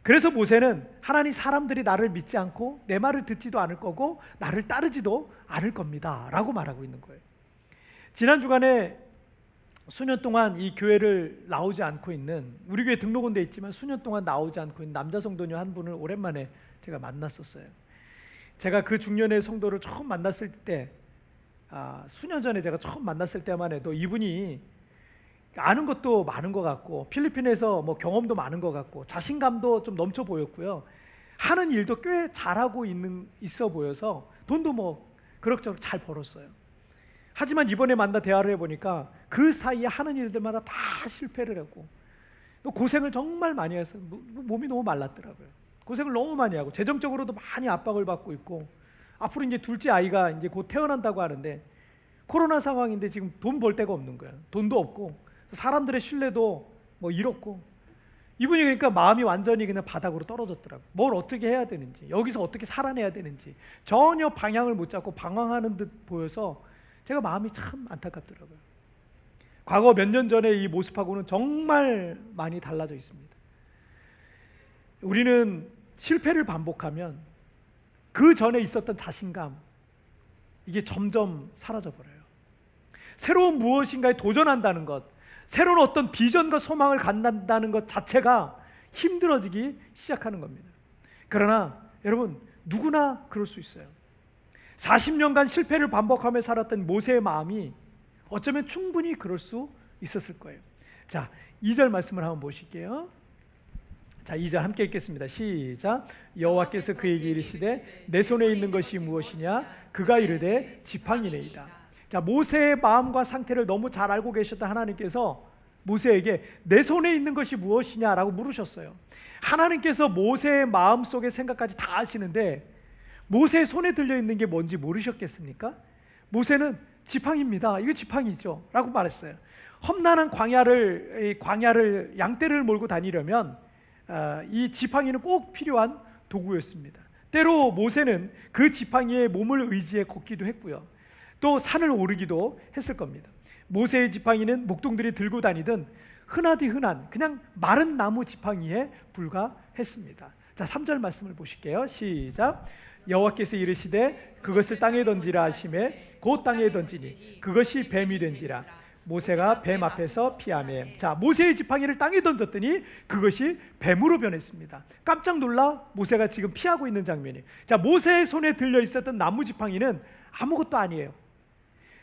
그래서 모세는 하나님 사람들이 나를 믿지 않고 내 말을 듣지도 않을 거고 나를 따르지도 않을 겁니다 라고 말하고 있는 거예요. 지난 주간에 수년 동안 이 교회를 나오지 않고 있는, 우리 교회 등록은 돼 있지만 수년 동안 나오지 않고 있는 남자 성도녀 한 분을 오랜만에 제가 만났었어요. 제가 그 중년의 성도를 처음 만났을 때, 수년 전에 제가 처음 만났을 때만 해도 이분이 아는 것도 많은 것 같고 필리핀에서 뭐 경험도 많은 것 같고 자신감도 좀 넘쳐 보였고요. 하는 일도 꽤 잘하고 있어 보여서 돈도 뭐 그럭저럭 잘 벌었어요. 하지만 이번에 만나 대화를 해보니까 그 사이에 하는 일들마다 다 실패를 했고 또 고생을 정말 많이 해서 몸이 너무 말랐더라고요. 고생을 너무 많이 하고 재정적으로도 많이 압박을 받고 있고, 앞으로 이제 둘째 아이가 이제 곧 태어난다고 하는데 코로나 상황인데 지금 돈 벌 데가 없는 거예요. 돈도 없고 사람들의 신뢰도 뭐 잃었고, 이분이 그러니까 마음이 완전히 그냥 바닥으로 떨어졌더라고요. 뭘 어떻게 해야 되는지, 여기서 어떻게 살아내야 되는지 전혀 방향을 못 잡고 방황하는 듯 보여서 제가 마음이 참 안타깝더라고요. 과거 몇 년 전에 이 모습하고는 정말 많이 달라져 있습니다. 우리는 실패를 반복하면 그 전에 있었던 자신감, 이게 점점 사라져버려요. 새로운 무엇인가에 도전한다는 것, 새로운 어떤 비전과 소망을 갖는다는 것 자체가 힘들어지기 시작하는 겁니다. 그러나 여러분, 누구나 그럴 수 있어요. 40년간 실패를 반복하며 살았던 모세의 마음이 어쩌면 충분히 그럴 수 있었을 거예요. 자, 2절 말씀을 한번 보실게요. 자, 2절 함께 읽겠습니다. 시작. 여호와께서 그에게 이르시되 내 손에 있는 것이 무엇이냐? 그가 이르되 지팡이니이다. 자, 모세의 마음과 상태를 너무 잘 알고 계셨던 하나님께서 모세에게 내 손에 있는 것이 무엇이냐라고 물으셨어요. 하나님께서 모세의 마음속의 생각까지 다 아시는데 모세의 손에 들려 있는 게 뭔지 모르셨겠습니까? 모세는 지팡이입니다. 이거 지팡이죠 라고 말했어요. 험난한 광야를 양떼를 몰고 다니려면 이 지팡이는 꼭 필요한 도구였습니다. 때로 모세는 그 지팡이에 몸을 의지해 걷기도 했고요, 또 산을 오르기도 했을 겁니다. 모세의 지팡이는 목동들이 들고 다니던 흔하디 흔한 그냥 마른 나무 지팡이에 불과했습니다. 자, 3절 말씀을 보실게요. 시작. 여호와께서 이르시되 그것을 땅에 던지라 하시매 곧 땅에 던지니 그것이 뱀이 된지라. 모세가 뱀 앞에서 피하매. 자, 모세의 지팡이를 땅에 던졌더니 그것이 뱀으로 변했습니다. 깜짝 놀라 모세가 지금 피하고 있는 장면이. 자, 모세의 손에 들려 있었던 나무 지팡이는 아무것도 아니에요.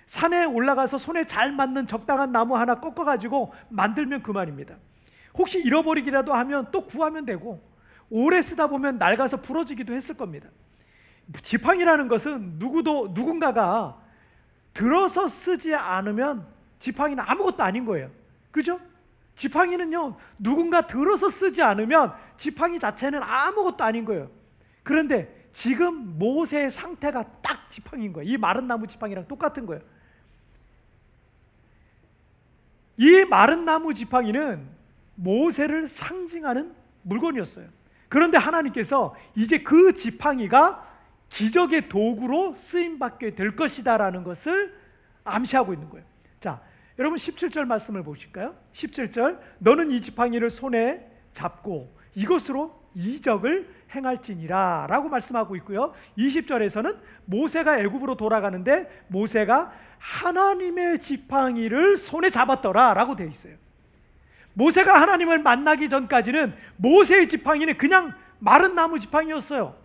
산에 올라가서 손에 잘 맞는 적당한 나무 하나 꺾어가지고 만들면 그만입니다. 혹시 잃어버리기라도 하면 또 구하면 되고, 오래 쓰다 보면 낡아서 부러지기도 했을 겁니다. 지팡이라는 것은 누군가가 들어서 쓰지 않으면 지팡이는 아무것도 아닌 거예요. 그죠? 지팡이는요, 누군가 들어서 쓰지 않으면 지팡이 자체는 아무것도 아닌 거예요. 그런데 지금 모세의 상태가 딱 지팡이인 거예요. 이 마른 나무 지팡이랑 똑같은 거예요. 이 마른 나무 지팡이는 모세를 상징하는 물건이었어요. 그런데 하나님께서 이제 그 지팡이가 기적의 도구로 쓰임받게 될 것이다라는 것을 암시하고 있는 거예요. 자, 여러분 17절 말씀을 보실까요? 17절, 너는 이 지팡이를 손에 잡고 이것으로 이적을 행할지니라 라고 말씀하고 있고요. 20절에서는 모세가 애굽으로 돌아가는데 모세가 하나님의 지팡이를 손에 잡았더라 라고 되어 있어요. 모세가 하나님을 만나기 전까지는 모세의 지팡이는 그냥 마른 나무 지팡이였어요.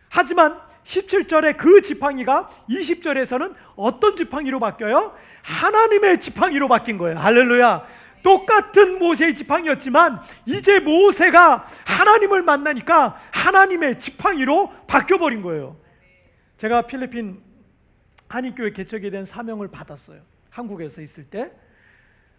하지만 17절에 그 지팡이가 20절에서는 어떤 지팡이로 바뀌어요? 하나님의 지팡이로 바뀐 거예요. 할렐루야. 똑같은 모세의 지팡이였지만 이제 모세가 하나님을 만나니까 하나님의 지팡이로 바뀌어버린 거예요. 제가 필리핀 한인교회 개척에 대한 사명을 받았어요. 한국에서 있을 때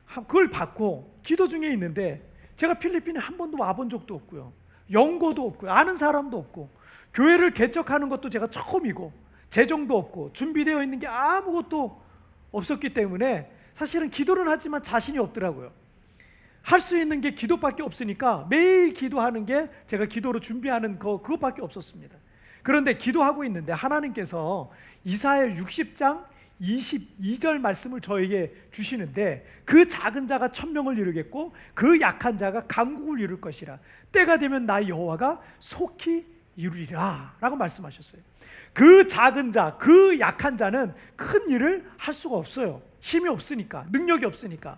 그걸 받고 기도 중에 있는데 제가 필리핀에 한 번도 와본 적도 없고요, 연고도 없고요, 아는 사람도 없고, 교회를 개척하는 것도 제가 처음이고, 재정도 없고, 준비되어 있는 게 아무것도 없었기 때문에 사실은 기도는 하지만 자신이 없더라고요. 할 수 있는 게 기도밖에 없으니까 매일 기도하는 게 제가 기도로 준비하는 그것밖에 없었습니다. 그런데 기도하고 있는데 하나님께서 이사야 60장 22절 말씀을 저에게 주시는데, 그 작은 자가 1000명을 이루겠고 그 약한 자가 강국을 이룰 것이라, 때가 되면 나 여호와가 속히 이루리라 라고 말씀하셨어요. 그 작은 자, 그 약한 자는 큰 일을 할 수가 없어요. 힘이 없으니까, 능력이 없으니까.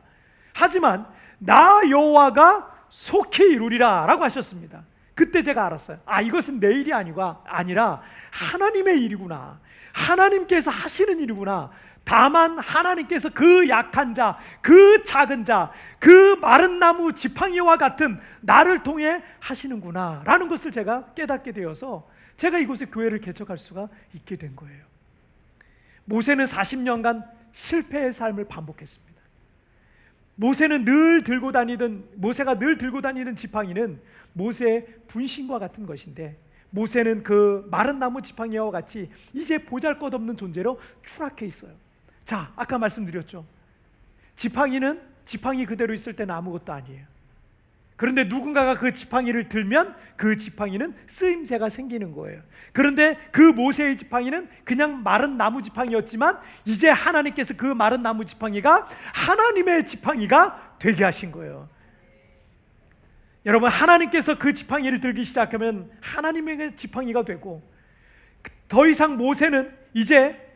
하지만 나 여호와가 속히 이루리라 라고 하셨습니다. 그때 제가 알았어요. 이것은 내 일이 아니라 하나님의 일이구나, 하나님께서 하시는 일이구나. 다만 하나님께서 그 약한 자, 그 작은 자, 그 마른 나무 지팡이와 같은 나를 통해 하시는구나 라는 것을 제가 깨닫게 되어서 제가 이곳에 교회를 개척할 수가 있게 된 거예요. 모세는 40년간 실패의 삶을 반복했습니다. 모세가 늘 들고 다니던 지팡이는 모세의 분신과 같은 것인데, 모세는 그 마른 나무 지팡이와 같이 이제 보잘것없는 존재로 추락해 있어요. 자, 아까 말씀드렸죠. 지팡이는 지팡이 그대로 있을 때는 아무것도 아니에요. 그런데 누군가가 그 지팡이를 들면 그 지팡이는 쓰임새가 생기는 거예요. 그런데 그 모세의 지팡이는 그냥 마른 나무 지팡이였지만 이제 하나님께서 그 마른 나무 지팡이가 하나님의 지팡이가 되게 하신 거예요. 여러분, 하나님께서 그 지팡이를 들기 시작하면 하나님의 지팡이가 되고, 더 이상 모세는 이제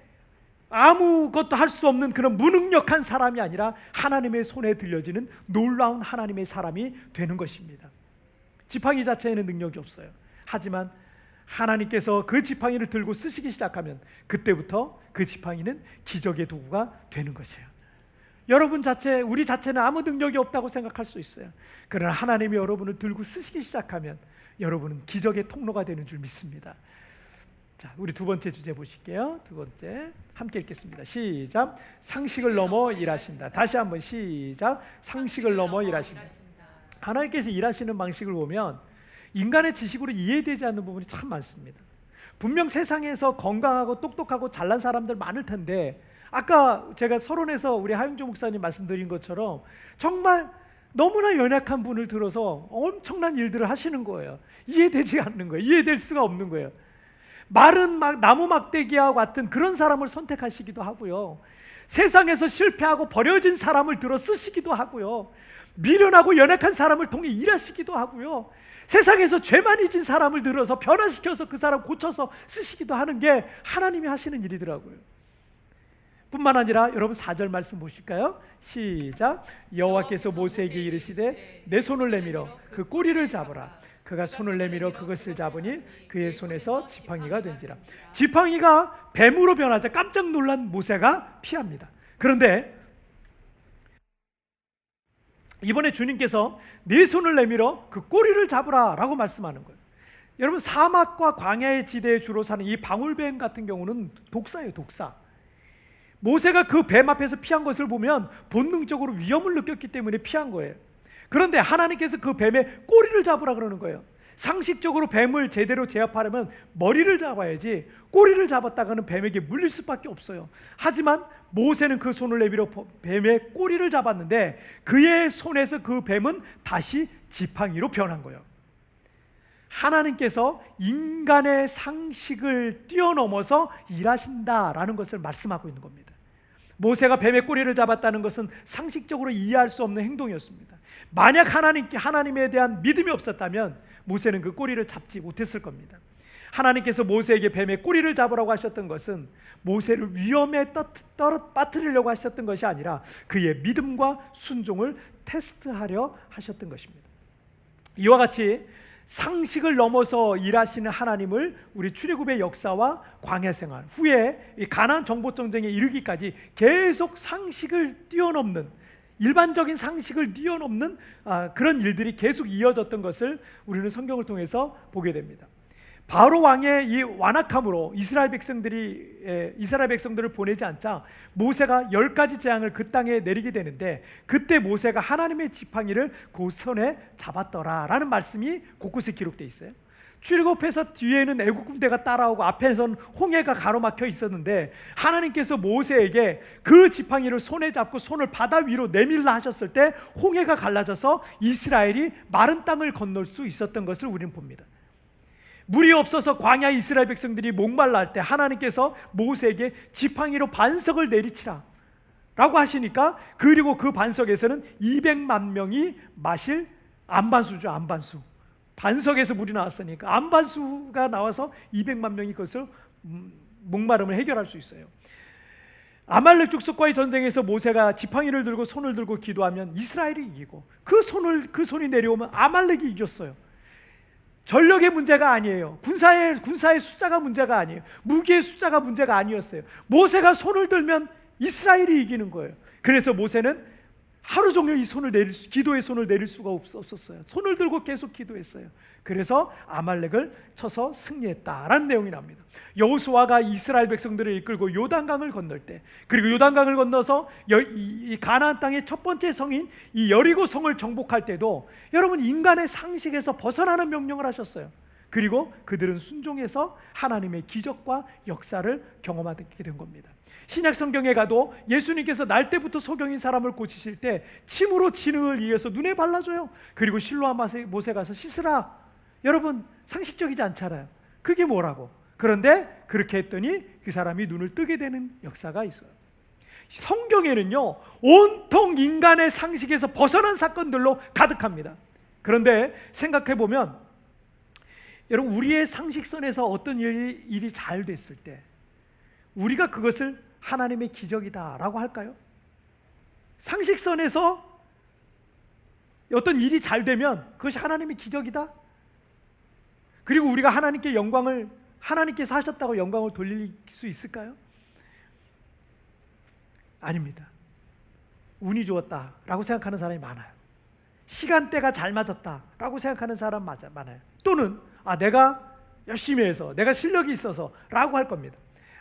아무것도 할 수 없는 그런 무능력한 사람이 아니라 하나님의 손에 들려지는 놀라운 하나님의 사람이 되는 것입니다. 지팡이 자체에는 능력이 없어요. 하지만 하나님께서 그 지팡이를 들고 쓰시기 시작하면 그때부터 그 지팡이는 기적의 도구가 되는 것이에요. 우리 자체는 아무 능력이 없다고 생각할 수 있어요. 그러나 하나님이 여러분을 들고 쓰시기 시작하면 여러분은 기적의 통로가 되는 줄 믿습니다. 자, 우리 두 번째 주제 보실게요. 두 번째 함께 읽겠습니다. 시작. 상식을 넘어 일하신다. 다시 한번 시작. 상식을 넘어 일하신다. 하나님께서 일하시는 방식을 보면 인간의 지식으로 이해되지 않는 부분이 참 많습니다. 분명 세상에서 건강하고 똑똑하고 잘난 사람들 많을 텐데, 아까 제가 서론에서 우리 하용조 목사님 말씀드린 것처럼 정말 너무나 연약한 분을 들어서 엄청난 일들을 하시는 거예요. 이해되지 않는 거예요. 이해될 수가 없는 거예요. 마른 나무 막대기와 같은 그런 사람을 선택하시기도 하고요, 세상에서 실패하고 버려진 사람을 들어 쓰시기도 하고요, 미련하고 연약한 사람을 통해 일하시기도 하고요, 세상에서 죄 많이 진 사람을 들어서 변화시켜서 그 사람 고쳐서 쓰시기도 하는 게 하나님이 하시는 일이더라고요. 뿐만 아니라 여러분 4절 말씀 보실까요? 시작. 여호와께서 모세에게 이르시되 내 손을 내밀어 그 꼬리를 잡으라. 그가 손을 내밀어 그것을 잡으니 그의 손에서 지팡이가 된지라. 지팡이가 뱀으로 변하자 깜짝 놀란 모세가 피합니다. 그런데 이번에 주님께서 네 손을 내밀어 그 꼬리를 잡으라 라고 말씀하는 거예요. 여러분, 사막과 광야의 지대에 주로 사는 이 방울뱀 같은 경우는 독사예요, 독사. 모세가 그 뱀 앞에서 피한 것을 보면 본능적으로 위험을 느꼈기 때문에 피한 거예요. 그런데 하나님께서 그 뱀의 꼬리를 잡으라 그러는 거예요. 상식적으로 뱀을 제대로 제압하려면 머리를 잡아야지 꼬리를 잡았다가는 뱀에게 물릴 수밖에 없어요. 하지만 모세는 그 손을 내밀어 뱀의 꼬리를 잡았는데 그의 손에서 그 뱀은 다시 지팡이로 변한 거예요. 하나님께서 인간의 상식을 뛰어넘어서 일하신다라는 것을 말씀하고 있는 겁니다. 모세가 뱀의 꼬리를 잡았다는 것은 상식적으로 이해할 수 없는 행동이었습니다. 만약 하나님에 대한 믿음이 없었다면 모세는 그 꼬리를 잡지 못했을 겁니다. 하나님께서 모세에게 뱀의 꼬리를 잡으라고 하셨던 것은 모세를 위험에 빠뜨리려고 하셨던 것이 아니라 그의 믿음과 순종을 테스트하려 하셨던 것입니다. 이와 같이 상식을 넘어서 일하시는 하나님을 우리 출애굽의 역사와 광야 생활 후에 이 가나안 정복 전쟁에 이르기까지 계속 상식을 뛰어넘는, 일반적인 상식을 뛰어넘는 그런 일들이 계속 이어졌던 것을 우리는 성경을 통해서 보게 됩니다. 바로 왕의 이 완악함으로 이스라엘 백성들을 보내지 않자 모세가 10가지 재앙을 그 땅에 내리게 되는데, 그때 모세가 하나님의 지팡이를 그 손에 잡았더라라는 말씀이 곳곳에 기록되어 있어요. 출애굽해서 뒤에는 애국 군대가 따라오고 앞에서는 홍해가 가로막혀 있었는데, 하나님께서 모세에게 그 지팡이를 손에 잡고 손을 바다 위로 내밀라 하셨을 때 홍해가 갈라져서 이스라엘이 마른 땅을 건널 수 있었던 것을 우리는 봅니다. 물이 없어서 광야 이스라엘 백성들이 목말라 할 때 하나님께서 모세에게 지팡이로 반석을 내리치라 라고 하시니까, 그리고 그 반석에서는 200만 명이 마실 안반수죠. 안반수. 반석에서 물이 나왔으니까 안반수가 나와서 200만 명이 그것을 목마름을 해결할 수 있어요. 아말렉 족속과의 전쟁에서 모세가 지팡이를 들고 손을 들고 기도하면 이스라엘이 이기고, 그 손이 내려오면 아말렉이 이겼어요. 전력의 문제가 아니에요. 군사의 숫자가 문제가 아니에요. 무기의 숫자가 문제가 아니었어요. 모세가 손을 들면 이스라엘이 이기는 거예요. 그래서 모세는 하루 종일 기도의 손을 내릴 수가 없었어요. 손을 들고 계속 기도했어요. 그래서 아말렉을 쳐서 승리했다라는 내용이 납니다. 여호수아가 이스라엘 백성들을 이끌고 요단강을 건널 때, 그리고 요단강을 건너서 이 가나안 땅의 첫 번째 성인 이 여리고 성을 정복할 때도 여러분, 인간의 상식에서 벗어나는 명령을 하셨어요. 그리고 그들은 순종해서 하나님의 기적과 역사를 경험하게 된 겁니다. 신약 성경에 가도 예수님께서 날 때부터 소경인 사람을 고치실 때 침으로 진흙을 이어서 눈에 발라줘요. 그리고 실로암 못에 가서 씻으라. 여러분, 상식적이지 않잖아요. 그게 뭐라고? 그런데 그렇게 했더니 그 사람이 눈을 뜨게 되는 역사가 있어요. 성경에는요, 온통 인간의 상식에서 벗어난 사건들로 가득합니다. 그런데 생각해보면 여러분, 우리의 상식선에서 어떤 일이 잘 됐을 때 우리가 그것을 하나님의 기적이다라고 할까요? 상식선에서 어떤 일이 잘 되면 그것이 하나님의 기적이다? 그리고 우리가 하나님께서 하셨다고 영광을 돌릴 수 있을까요? 아닙니다. 운이 좋았다라고 생각하는 사람이 많아요. 시간대가 잘 맞았다라고 생각하는 사람 많아요. 또는 내가 열심히 해서, 내가 실력이 있어서 라고 할 겁니다.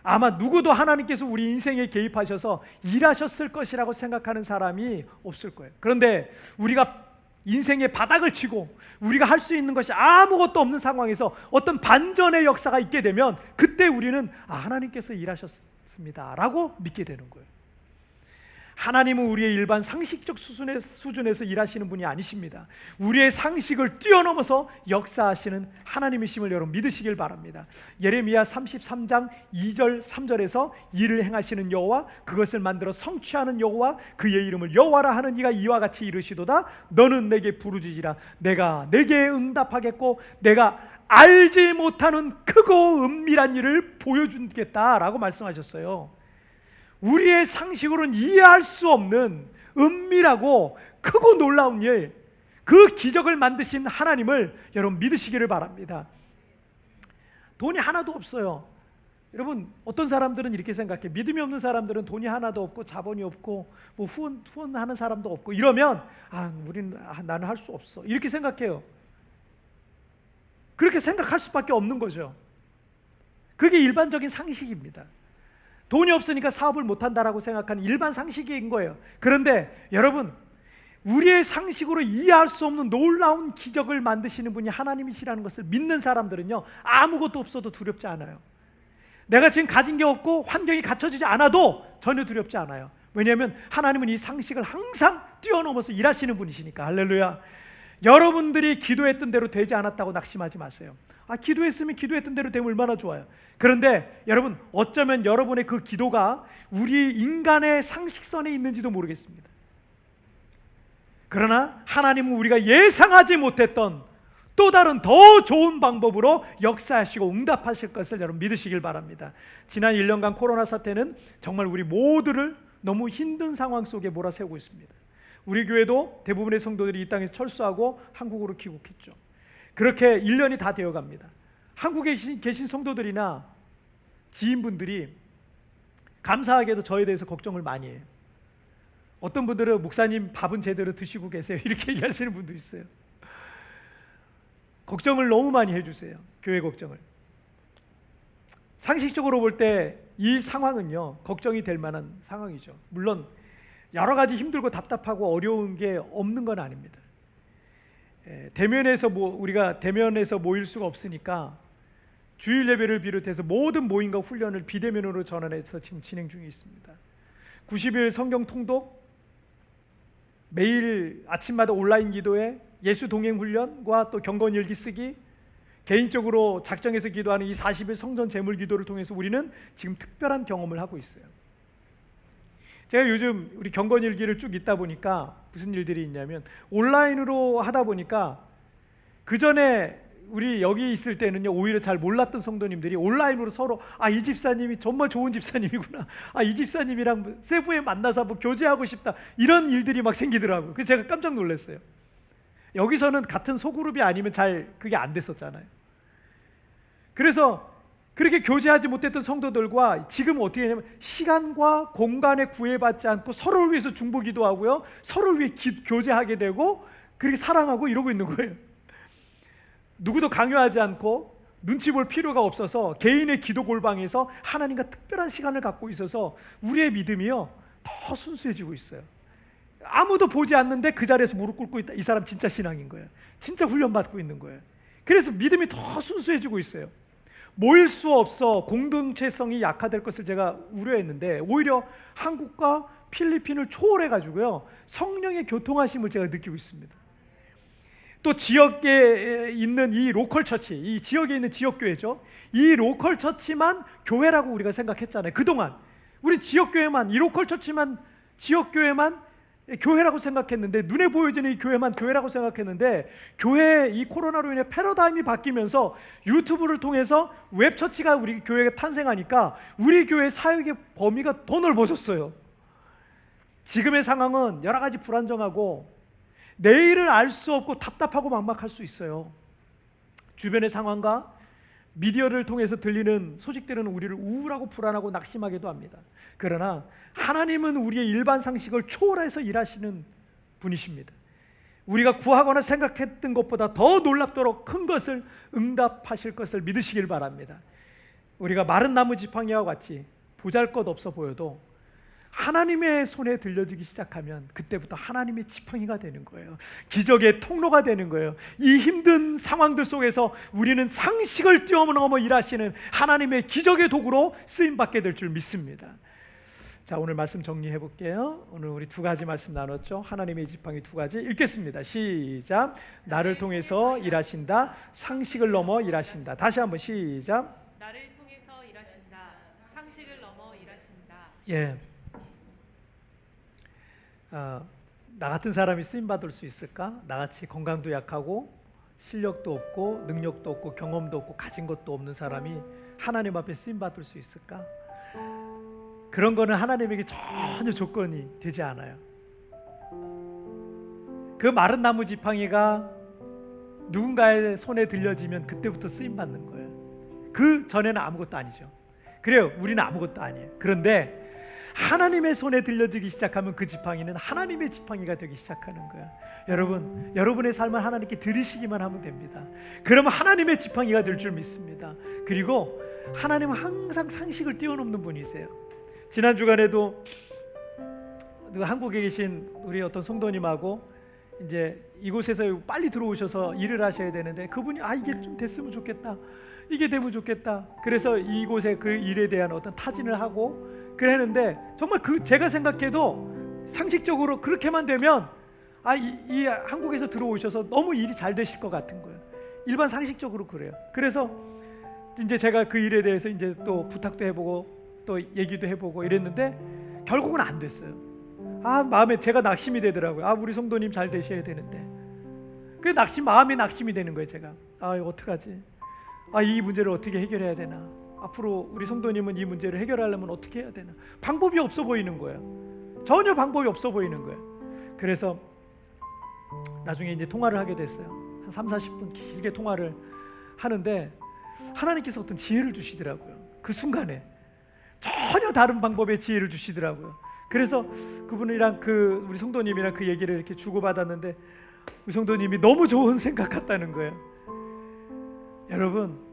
아마 누구도 하나님께서 우리 인생에 개입하셔서 일하셨을 것이라고 생각하는 사람이 없을 거예요. 그런데 우리가 인생의 바닥을 치고 우리가 할 수 있는 것이 아무것도 없는 상황에서 어떤 반전의 역사가 있게 되면 그때 우리는 하나님께서 일하셨습니다 라고 믿게 되는 거예요. 하나님은 우리의 일반 상식적 수준에서 일하시는 분이 아니십니다. 우리의 상식을 뛰어넘어서 역사하시는 하나님이심을 여러분 믿으시길 바랍니다. 예레미야 33장 2절 3절에서 일을 행하시는 여호와, 그것을 만들어 성취하는 여호와, 그의 이름을 여호와라 하는 이가 이와 같이 이르시도다. 너는 내게 부르짖으라. 내가 내게 응답하겠고 내가 알지 못하는 크고 은밀한 일을 보여주겠다라고 말씀하셨어요. 우리의 상식으로는 이해할 수 없는 은밀하고 크고 놀라운 일, 그 기적을 만드신 하나님을 여러분 믿으시기를 바랍니다. 돈이 하나도 없어요. 여러분, 어떤 사람들은 이렇게 생각해. 믿음이 없는 사람들은 돈이 하나도 없고 자본이 없고 뭐 후원하는 사람도 없고 이러면 나는 할 수 없어 이렇게 생각해요. 그렇게 생각할 수밖에 없는 거죠. 그게 일반적인 상식입니다. 돈이 없으니까 사업을 못한다라고 생각하는 일반 상식인 거예요. 그런데 여러분, 우리의 상식으로 이해할 수 없는 놀라운 기적을 만드시는 분이 하나님이시라는 것을 믿는 사람들은요, 아무것도 없어도 두렵지 않아요. 내가 지금 가진 게 없고 환경이 갖춰지지 않아도 전혀 두렵지 않아요. 왜냐하면 하나님은 이 상식을 항상 뛰어넘어서 일하시는 분이시니까. 할렐루야. 여러분들이 기도했던 대로 되지 않았다고 낙심하지 마세요. 기도했으면 기도했던 대로 되면 얼마나 좋아요. 그런데 여러분, 어쩌면 여러분의 그 기도가 우리 인간의 상식선에 있는지도 모르겠습니다. 그러나 하나님은 우리가 예상하지 못했던 또 다른 더 좋은 방법으로 역사하시고 응답하실 것을 여러분 믿으시길 바랍니다. 지난 1년간 코로나 사태는 정말 우리 모두를 너무 힘든 상황 속에 몰아세우고 있습니다. 우리 교회도 대부분의 성도들이 이 땅에서 철수하고 한국으로 귀국했죠. 그렇게 1년이 다 되어갑니다. 한국에 계신 성도들이나 지인분들이 감사하게도 저에 대해서 걱정을 많이 해요. 어떤 분들은 목사님 밥은 제대로 드시고 계세요 이렇게 얘기하시는 분도 있어요. 걱정을 너무 많이 해주세요. 교회 걱정을. 상식적으로 볼 때 이 상황은요, 걱정이 될 만한 상황이죠. 물론 여러 가지 힘들고 답답하고 어려운 게 없는 건 아닙니다. 대면에서 우리가 대면에서 모일 수가 없으니까 주일 예배를 비롯해서 모든 모임과 훈련을 비대면으로 전환해서 지금 진행 중에 있습니다. 90일 성경 통독, 매일 아침마다 온라인 기도회, 예수 동행 훈련과 또 경건 일기 쓰기, 개인적으로 작정해서 기도하는 이 40일 성전 제물 기도를 통해서 우리는 지금 특별한 경험을 하고 있어요. 제가 요즘 우리 경건 일기를 쭉 읽다 보니까 무슨 일들이 있냐면, 온라인으로 하다 보니까 그 전에 우리 여기 있을 때는요, 오히려 잘 몰랐던 성도님들이 온라인으로 서로 이 집사님이 정말 좋은 집사님이구나, 이 집사님이랑 세부에 만나서 한번 교제하고 싶다, 이런 일들이 막 생기더라고요. 그래서 제가 깜짝 놀랐어요. 여기서는 같은 소그룹이 아니면 잘 그게 안 됐었잖아요. 그래서 그렇게 교제하지 못했던 성도들과 지금 어떻게 하냐면 시간과 공간에 구애받지 않고 서로를 위해서 중보기도 하고요, 서로를 위해 교제하게 되고 그렇게 사랑하고 이러고 있는 거예요. 누구도 강요하지 않고 눈치 볼 필요가 없어서 개인의 기도 골방에서 하나님과 특별한 시간을 갖고 있어서 우리의 믿음이요 더 순수해지고 있어요. 아무도 보지 않는데 그 자리에서 무릎 꿇고 있다, 이 사람 진짜 신앙인 거예요. 진짜 훈련받고 있는 거예요. 그래서 믿음이 더 순수해지고 있어요. 모일 수 없어 공동체성이 약화될 것을 제가 우려했는데 오히려 한국과 필리핀을 초월해가지고요 성령의 교통하심을 제가 느끼고 있습니다. 또 지역에 있는 이 로컬 처치, 이 지역에 있는 지역교회죠. 이 로컬 처치만 교회라고 우리가 생각했잖아요. 그동안 우리 지역교회만, 이 로컬 처치만, 지역교회만 교회라고 생각했는데, 눈에 보여지는 이 교회만 교회라고 생각했는데, 교회 이 코로나로 인해 패러다임이 바뀌면서 유튜브를 통해서 웹처치가 우리 교회가 탄생하니까 우리 교회 사역의 범위가 더 넓어졌어요. 지금의 상황은 여러 가지 불안정하고 내일을 알 수 없고 답답하고 막막할 수 있어요. 주변의 상황과 미디어를 통해서 들리는 소식들은 우리를 우울하고 불안하고 낙심하게도 합니다. 그러나 하나님은 우리의 일반 상식을 초월해서 일하시는 분이십니다. 우리가 구하거나 생각했던 것보다 더 놀랍도록 큰 것을 응답하실 것을 믿으시길 바랍니다. 우리가 마른 나무 지팡이와 같이 보잘것없어 보여도 하나님의 손에 들려지기 시작하면 그때부터 하나님의 지팡이가 되는 거예요. 기적의 통로가 되는 거예요. 이 힘든 상황들 속에서 우리는 상식을 뛰어넘어 일하시는 하나님의 기적의 도구로 쓰임받게 될 줄 믿습니다. 자, 오늘 말씀 정리해 볼게요. 오늘 우리 두 가지 말씀 나눴죠. 하나님의 지팡이 두 가지 읽겠습니다. 시작. 나를 통해서 일하신다. 상식을 넘어 일하신다. 다시 한번 시작. 나를 통해서 일하신다. 상식을 넘어 일하신다. 예. 나 같은 사람이 쓰임받을 수 있을까? 나같이 건강도 약하고 실력도 없고 능력도 없고 경험도 없고 가진 것도 없는 사람이 하나님 앞에 쓰임받을 수 있을까? 그런 거는 하나님에게 전혀 조건이 되지 않아요. 그 마른 나무 지팡이가 누군가의 손에 들려지면 그때부터 쓰임받는 거예요. 그 전에는 아무것도 아니죠. 그래요, 우리는 아무것도 아니에요. 그런데 하나님의 손에 들려지기 시작하면 그 지팡이는 하나님의 지팡이가 되기 시작하는 거예요. 여러분, 여러분의 삶을 하나님께 드리시기만 하면 됩니다. 그러면 하나님의 지팡이가 될 줄 믿습니다. 그리고 하나님은 항상 상식을 뛰어넘는 분이세요. 지난 주간에도 한국에 계신 우리 어떤 성도님하고 이제 이곳에서 빨리 들어오셔서 일을 하셔야 되는데 그분이 이게 좀 됐으면 좋겠다, 이게 되면 좋겠다, 그래서 이곳에 그 일에 대한 어떤 타진을 하고 그랬는데 정말 제가 생각해도 상식적으로 그렇게만 되면 이 한국에서 들어오셔서 너무 일이 잘 되실 것 같은 거예요. 일반 상식적으로 그래요. 그래서 이제 제가 그 일에 대해서 이제 또 부탁도 해보고 또 얘기도 해보고 이랬는데 결국은 안 됐어요. 마음에 제가 낙심이 되더라고요. 우리 성도님 잘 되셔야 되는데. 그 마음에 낙심이 되는 거예요. 제가 이거 어떡하지? 이 문제를 어떻게 해결해야 되나? 앞으로 우리 성도님은 이 문제를 해결하려면 어떻게 해야 되나? 방법이 없어 보이는 거예요. 전혀 방법이 없어 보이는 거예요. 그래서 나중에 이제 통화를 하게 됐어요. 한 30-40분 길게 통화를 하는데 하나님께서 어떤 지혜를 주시더라고요. 그 순간에 전혀 다른 방법의 지혜를 주시더라고요. 그래서 그분이랑 우리 성도님이랑 그 얘기를 이렇게 주고받았는데 우리 성도님이 너무 좋은 생각 같다는 거예요. 여러분,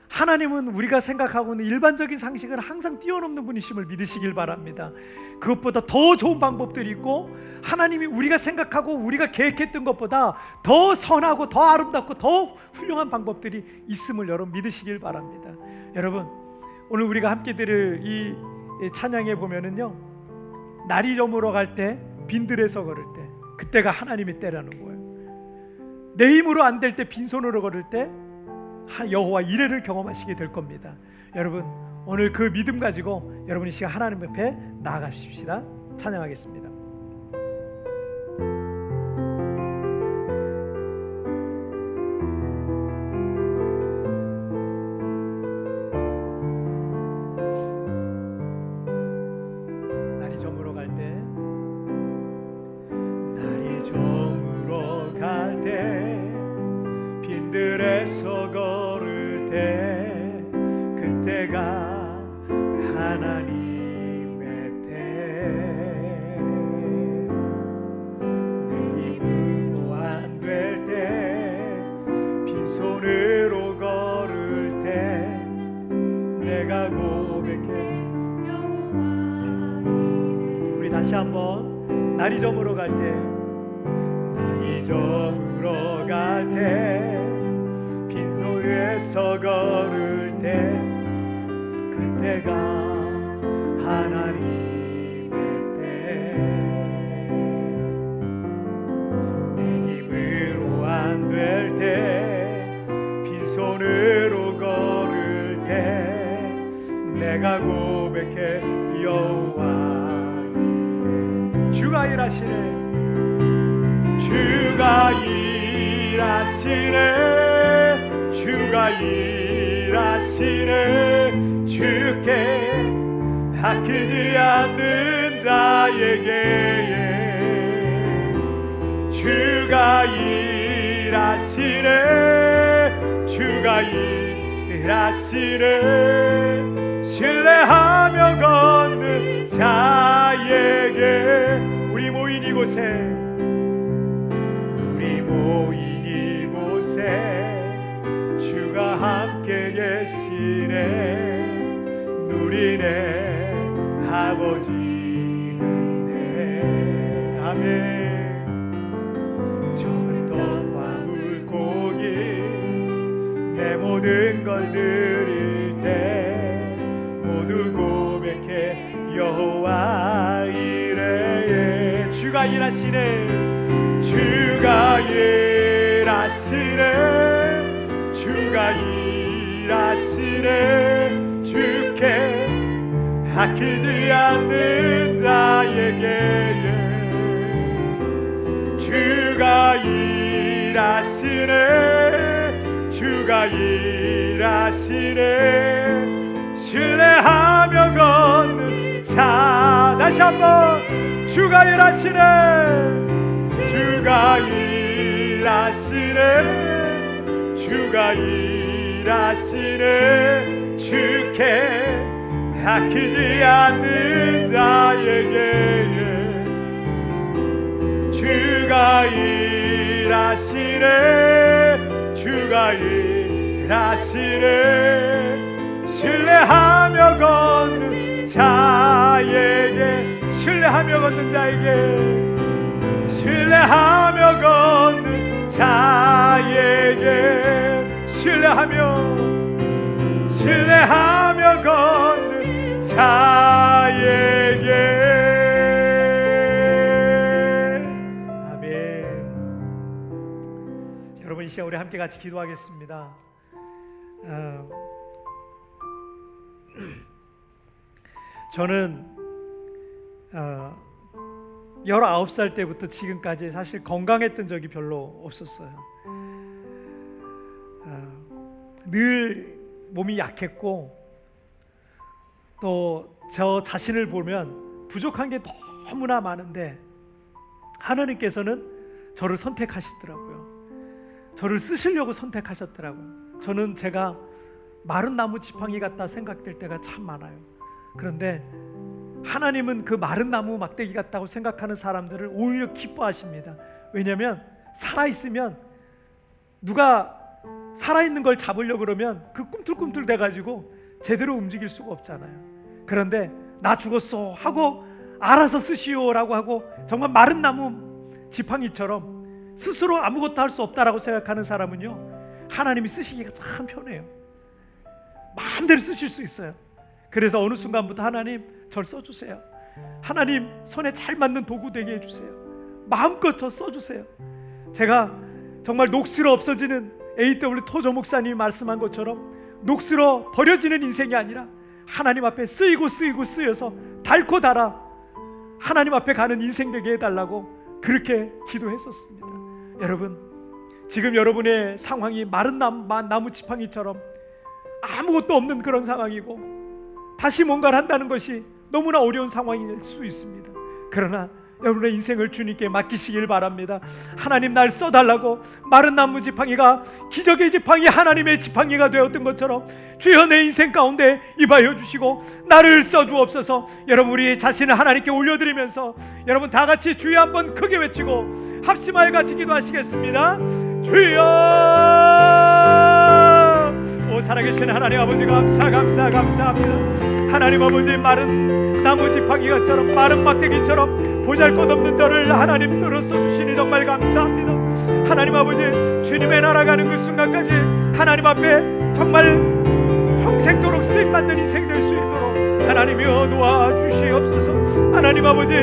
하나님은 우리가 생각하고 있는 일반적인 상식을 항상 뛰어넘는 분이심을 믿으시길 바랍니다. 그것보다 더 좋은 방법들이 있고 하나님이 우리가 생각하고 우리가 계획했던 것보다 더 선하고 더 아름답고 더 훌륭한 방법들이 있음을 여러분 믿으시길 바랍니다. 여러분, 오늘 우리가 함께 들을 이 찬양에 보면은요, 날이 저물어 갈 때 빈들에서 걸을 때 그때가 하나님의 때라는 거예요. 내 힘으로 안 될 때 빈손으로 걸을 때 여호와 이레를 경험하시게 될 겁니다. 여러분, 오늘 그 믿음 가지고 여러분이 시간 하나님 앞에 나아가십시다. 찬양하겠습니다. 날이 저물어 갈 때, 날이 저물어 갈 때 빈들에서 걸을 때 그때가 하나님의 때, 내 힘으로 안 될 때 빈손으로 걸을 때 내가 고백해. 우리 다시 한번 날이 저물어 갈 때, 날이 저물어 갈 때 빈손에서 걸을 때 그때가 하나님의 때, 내 힘으로 안 될 때 빈손으로 걸을 때 내가 고백해. 여호와 주가 일하시네, 주가 일하시네, 주가 일하시네. 주께 아끼지 않는 자에게 주가 일하시네, 주가 일하시네. 신뢰하며 걷는 자에게 우리 모인 이곳에 주가 함께 계시네. 누리네 아버지네. 아멘. 적은 떡과 물고기 내 모든 걸 드릴 때 모두 고백해. 여호와 이레. 주가 일하시네, 주가 일하시네, 주가 일하시네. 주께 아끼지 않는 자에게 주가 일하시네, 주가 일하시네. 신뢰하며 걷는 자. 다시 한번 주가 일하시네, 주가 일하시네, 주가 일하시네. 주께 아끼지 않는 자에게 주가 일하시네, 주가 일하시네. 신뢰하며 걷는 자에게, 신뢰하며 걷는 자에게, 신뢰하며 걷는 자에게, 신뢰하며 걷는 자에게. 아멘. 시간 우리 함께 같이 기도하겠습니다. 19살 때부터 지금까지 사실 건강했던 적이 별로 없었어요. 늘 몸이 약했고 또 저 자신을 보면 부족한 게 너무나 많은데 하나님께서는 저를 선택하시더라고요. 저를 쓰시려고 선택하셨더라고요. 저는 제가 마른 나무 지팡이 같다 생각될 때가 참 많아요. 그런데 하나님은 그 마른 나무 막대기 같다고 생각하는 사람들을 오히려 기뻐하십니다. 왜냐하면 살아있으면 누가 살아있는 걸 잡으려고 그러면 그 꿈틀꿈틀 돼가지고 제대로 움직일 수가 없잖아요. 그런데 나 죽었어 하고 알아서 쓰시오라고 하고 정말 마른 나무 지팡이처럼 스스로 아무것도 할 수 없다라고 생각하는 사람은요, 하나님이 쓰시기가 참 편해요. 마음대로 쓰실 수 있어요. 그래서 어느 순간부터 하나님 절 써주세요. 하나님 손에 잘 맞는 도구 되게 해주세요. 마음껏 저 써주세요. 제가 정말 녹슬어 없어지는 A.W. 토저 목사님이 말씀한 것처럼 녹슬어 버려지는 인생이 아니라 하나님 앞에 쓰여서 닳고 닳아 하나님 앞에 가는 인생 되게 해달라고 그렇게 기도했었습니다. 여러분, 지금 여러분의 상황이 마른 나무 지팡이처럼 아무것도 없는 그런 상황이고 다시 뭔가를 한다는 것이 너무나 어려운 상황일 수 있습니다. 그러나 여러분의 인생을 주님께 맡기시길 바랍니다. 하나님 날 써달라고 마른 나무 지팡이가 기적의 지팡이 하나님의 지팡이가 되었던 것처럼 주여 내 인생 가운데 임하여 주시고 나를 써주옵소서. 여러분 우리 자신을 하나님께 올려드리면서 여러분 다 같이 주여 한번 크게 외치고 합심하여 같이 기도하시겠습니다. 주여, 오 살아계신 하나님 아버지 감사합니다. 하나님 아버지 마른 나무 지팡이처럼 마른 막대기처럼 보잘것없는 저를 하나님 들어서 주시니 정말 감사합니다. 하나님 아버지 주님의 나라 가는 그 순간까지 하나님 앞에 정말 평생도록 쓰임받는 인생 될 수 있도록 하나님이여 도와주시옵소서. 하나님 아버지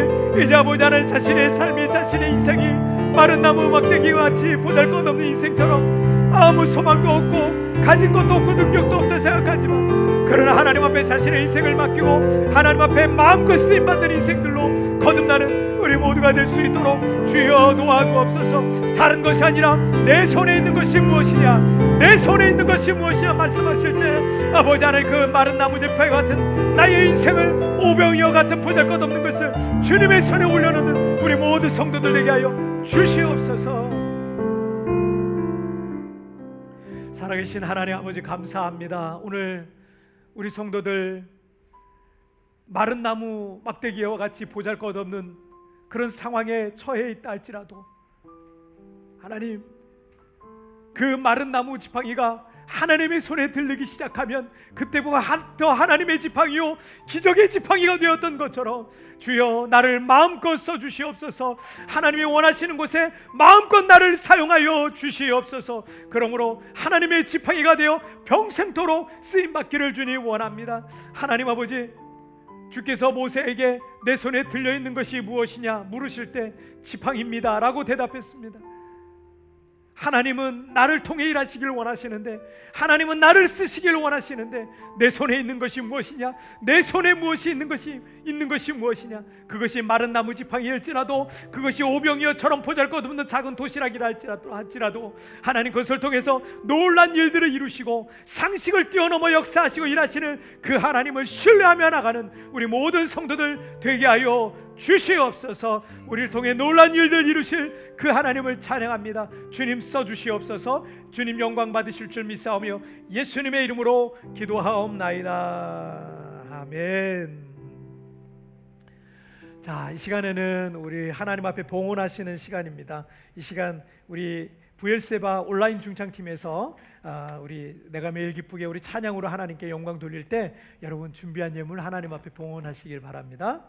이제 아버지 하나님 자신의 삶이 자신의 인생이 마른 나무 막대기와 같이 보잘것없는 인생처럼 아무 소망도 없고 가진 것도 없고 능력도 없다 생각하지만 그러나 하나님 앞에 자신의 인생을 맡기고 하나님 앞에 마음껏 쓰임받는 인생들로 거듭나는 우리 모두가 될 수 있도록 주여 도와주옵소서. 다른 것이 아니라 내 손에 있는 것이 무엇이냐, 내 손에 있는 것이 무엇이냐 말씀하실 때 아버지 하나님 그 마른 나무 지팡이 같은 나의 인생을 오병이어 같은 보잘것없는 것을 주님의 손에 올려놓는 우리 모든 성도들 되게 하여 주시옵소서. 살아계신 하나님 아버지 감사합니다. 오늘 우리 성도들 마른 나무 막대기와 같이 보잘것없는 그런 상황에 처해 있다 할지라도 하나님 그 마른 나무 지팡이가 하나님의 손에 들리기 시작하면 그때부터 더 하나님의 지팡이요 기적의 지팡이가 되었던 것처럼 주여 나를 마음껏 써주시옵소서. 하나님이 원하시는 곳에 마음껏 나를 사용하여 주시옵소서. 그러므로 하나님의 지팡이가 되어 평생토록 쓰임받기를 주님 원합니다. 하나님 아버지 주께서 모세에게 내 손에 들려있는 것이 무엇이냐 물으실 때 지팡이입니다 라고 대답했습니다. 하나님은 나를 통해 일하시길 원하시는데 하나님은 나를 쓰시길 원하시는데 내 손에 있는 것이 무엇이냐, 내 손에 무엇이 있는 것이 무엇이냐, 그것이 마른 나무 지팡이일지라도 그것이 오병이어처럼 보잘것없는 작은 도시락이라 할지라도 하나님 그것을 통해서 놀란 일들을 이루시고 상식을 뛰어넘어 역사하시고 일하시는 그 하나님을 신뢰하며 나가는 우리 모든 성도들 되게 하여 주시옵소서. 우리를 통해 놀란 일들 이루실 그 하나님을 찬양합니다. 주님 써주시옵소서. 주님 영광 받으실 줄 믿사오며 예수님의 이름으로 기도하옵나이다. 아멘. 자, 이 시간에는 우리 하나님 앞에 봉헌하시는 시간입니다. 이 시간 우리 부엘세바 온라인 중창팀에서 우리 내가 매일 기쁘게 우리 찬양으로 하나님께 영광 돌릴 때 여러분 준비한 예물 하나님 앞에 봉헌하시길 바랍니다.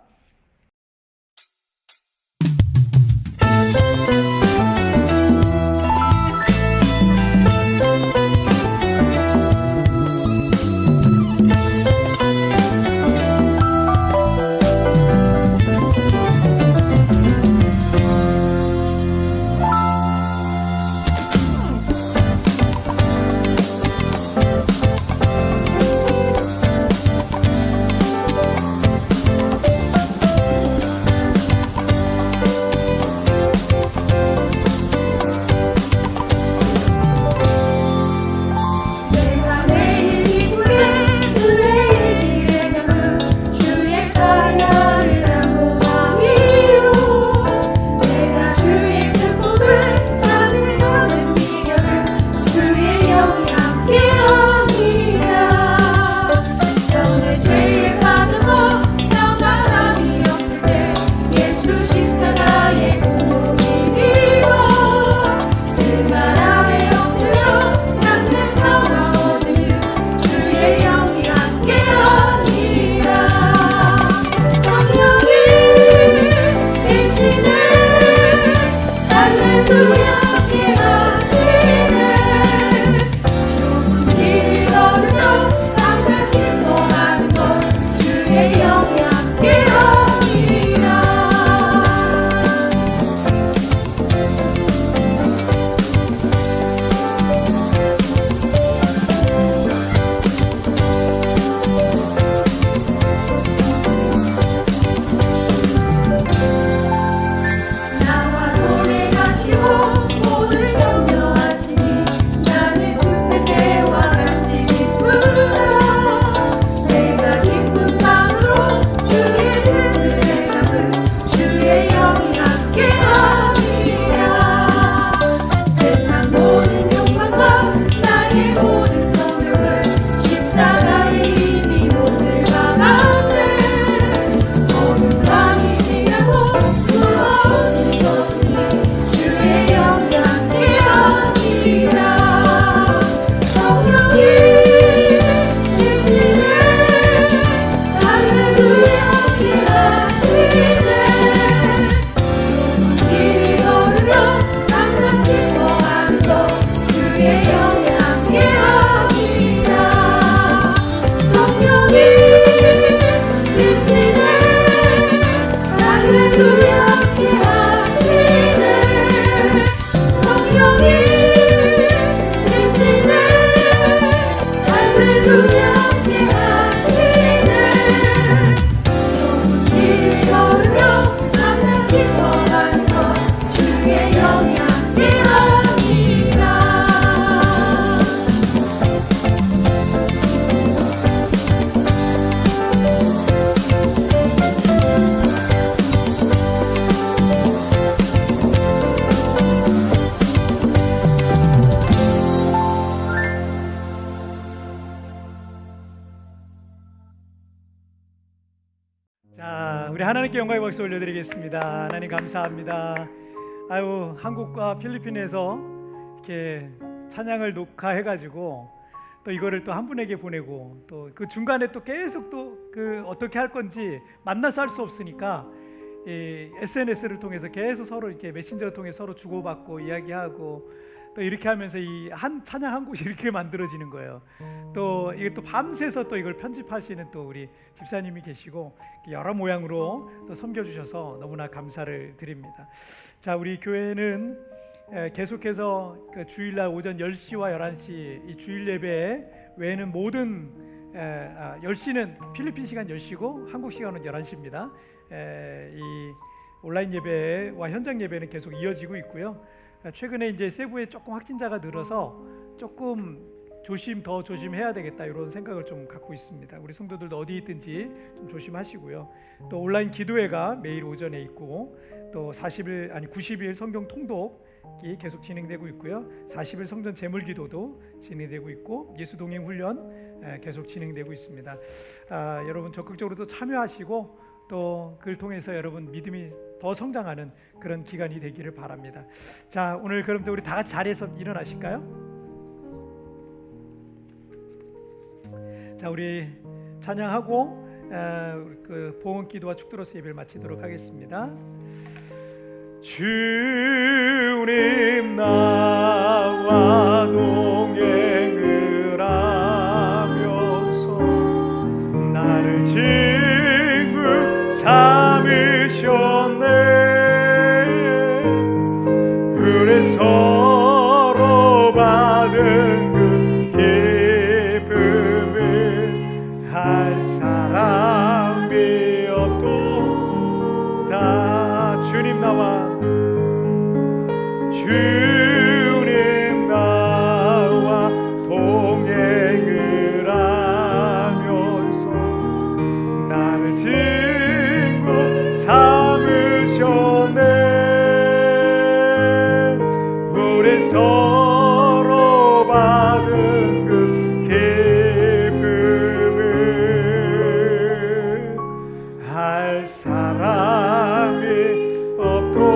자, 우리 하나님께 영광의 박수 올려드리겠습니다. 하나님 감사합니다. 아유, 한국과 필리핀에서 이렇게 찬양을 녹화해가지고 또 이거를 또 한 분에게 보내고 또 그 중간에 또 계속 또 그 어떻게 할 건지 만나서 할 수 없으니까 이 SNS를 통해서 계속 서로 이렇게 메신저를 통해 서로 주고받고 이야기하고 또 이렇게 하면서 이 한 찬양 한 곡이 이렇게 만들어지는 거예요. 또 이게 또 밤새서 또 이걸 편집하시는 또 우리 집사님이 계시고 여러 모양으로 또 섬겨주셔서 너무나 감사를 드립니다. 자, 우리 교회는 계속해서 그 주일날 오전 10시와 11시 이 주일 예배 외에는 모든 10시는 필리핀 시간 10시고 한국 시간은 11시입니다. 이 온라인 예배와 현장 예배는 계속 이어지고 있고요. 최근에 이제 세부에 조금 확진자가 늘어서 조금 더 조심해야 되겠다 이런 생각을 좀 갖고 있습니다. 우리 성도들도 어디 있든지 좀 조심하시고요. 또 온라인 기도회가 매일 오전에 있고 또 90일 성경 통독이 계속 진행되고 있고요. 40일 성전 제물 기도도 진행되고 있고 예수 동행 훈련 계속 진행되고 있습니다. 여러분 적극적으로 또 참여하시고 또 그를 통해서 여러분 믿음이 더 성장하는 그런 기간이 되기를 바랍니다. 자, 오늘 그럼 또 우리 다 같이 자리에서 일어나실까요? 자, 우리 찬양하고 그 봉헌 기도와 축도로서 예배를 마치도록 하겠습니다. 주님 나와 동행을 하면서 나를 친구 삼으셨네. 그래 서로 받은 그 기쁨을 할 사람이 없도다. 주님 나와 동행을 하면서 나를 친구 삼으셨네. 우리 서로 받은 그 기쁨을 할 사람이 없도다.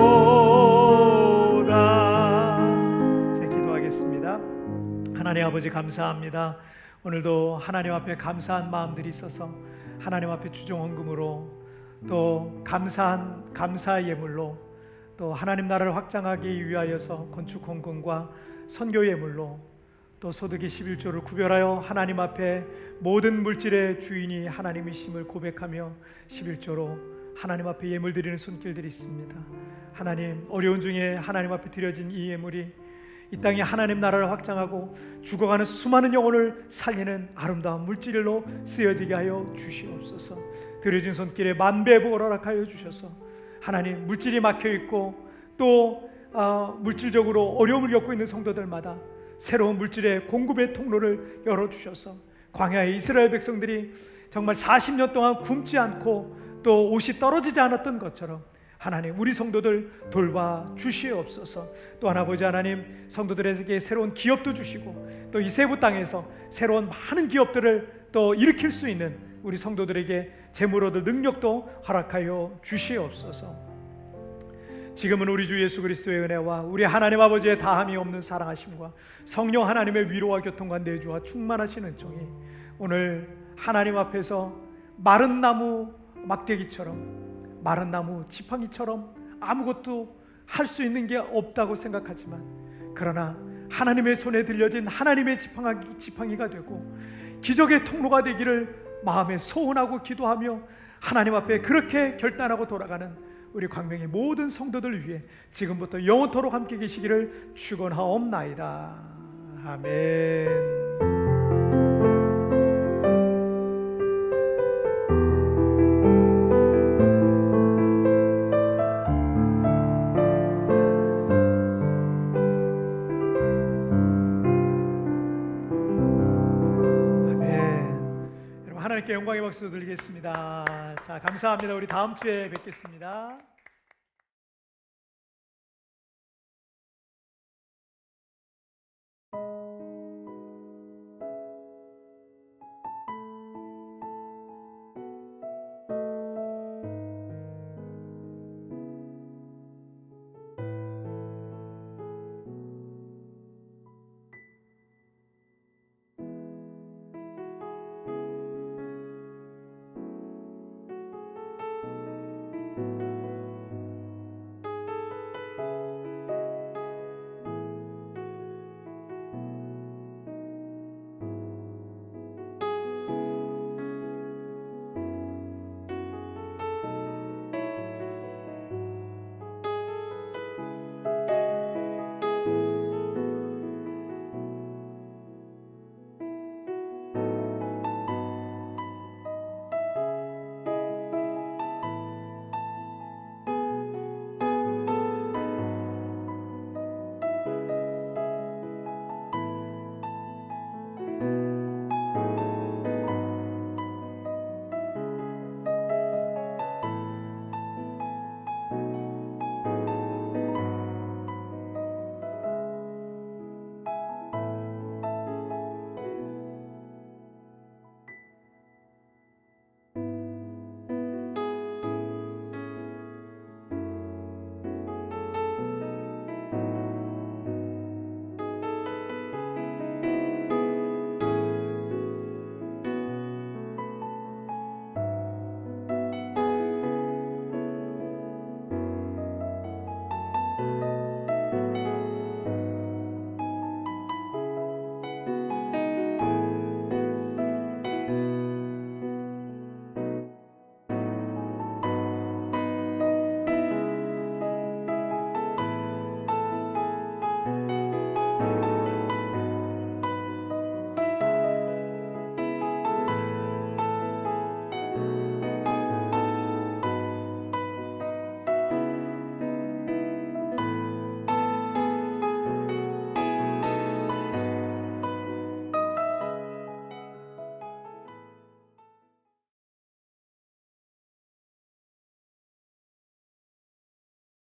자, 기도하겠습니다. 하나님 아버지 감사합니다. 오늘도 하나님 앞에 감사한 마음들이 있어서 하나님 앞에 주종 헌금으로 또 감사의 예물로 또 하나님 나라를 확장하기 위하여서 건축 헌금과 선교 예물로 또 소득의 11조를 구별하여 하나님 앞에 모든 물질의 주인이 하나님이심을 고백하며 11조로 하나님 앞에 예물 드리는 손길들이 있습니다. 하나님, 어려운 중에 하나님 앞에 드려진 이 예물이 이 땅에 하나님 나라를 확장하고 죽어가는 수많은 영혼을 살리는 아름다운 물질로 쓰여지게 하여 주시옵소서. 드려진 손길에 만배 복을 허락하여 주셔서 하나님, 물질이 막혀있고 또 물질적으로 어려움을 겪고 있는 성도들마다 새로운 물질의 공급의 통로를 열어주셔서 광야의 이스라엘 백성들이 정말 40년 동안 굶지 않고 또 옷이 떨어지지 않았던 것처럼 하나님, 우리 성도들 돌봐 주시옵소서. 또한 아버지 하나님, 성도들에게 새로운 기업도 주시고 또 이 세부 땅에서 새로운 많은 기업들을 또 일으킬 수 있는 우리 성도들에게 재물 얻을 능력도 허락하여 주시옵소서. 지금은 우리 주 예수 그리스도의 은혜와 우리 하나님 아버지의 다함이 없는 사랑하심과 성령 하나님의 위로와 교통과 내주와 충만하신 은총이 오늘 하나님 앞에서 마른 나무 막대기처럼, 마른 나무 지팡이처럼 아무것도 할 수 있는 게 없다고 생각하지만, 그러나 하나님의 손에 들려진 하나님의 지팡이가 되고 기적의 통로가 되기를 마음에 소원하고 기도하며 하나님 앞에 그렇게 결단하고 돌아가는 우리 광명의 모든 성도들 위해 지금부터 영원토록 함께 계시기를 축원하옵나이다. 아멘. 하나님께 영광의 박수 드리겠습니다. 자, 감사합니다. 우리 다음 주에 뵙겠습니다.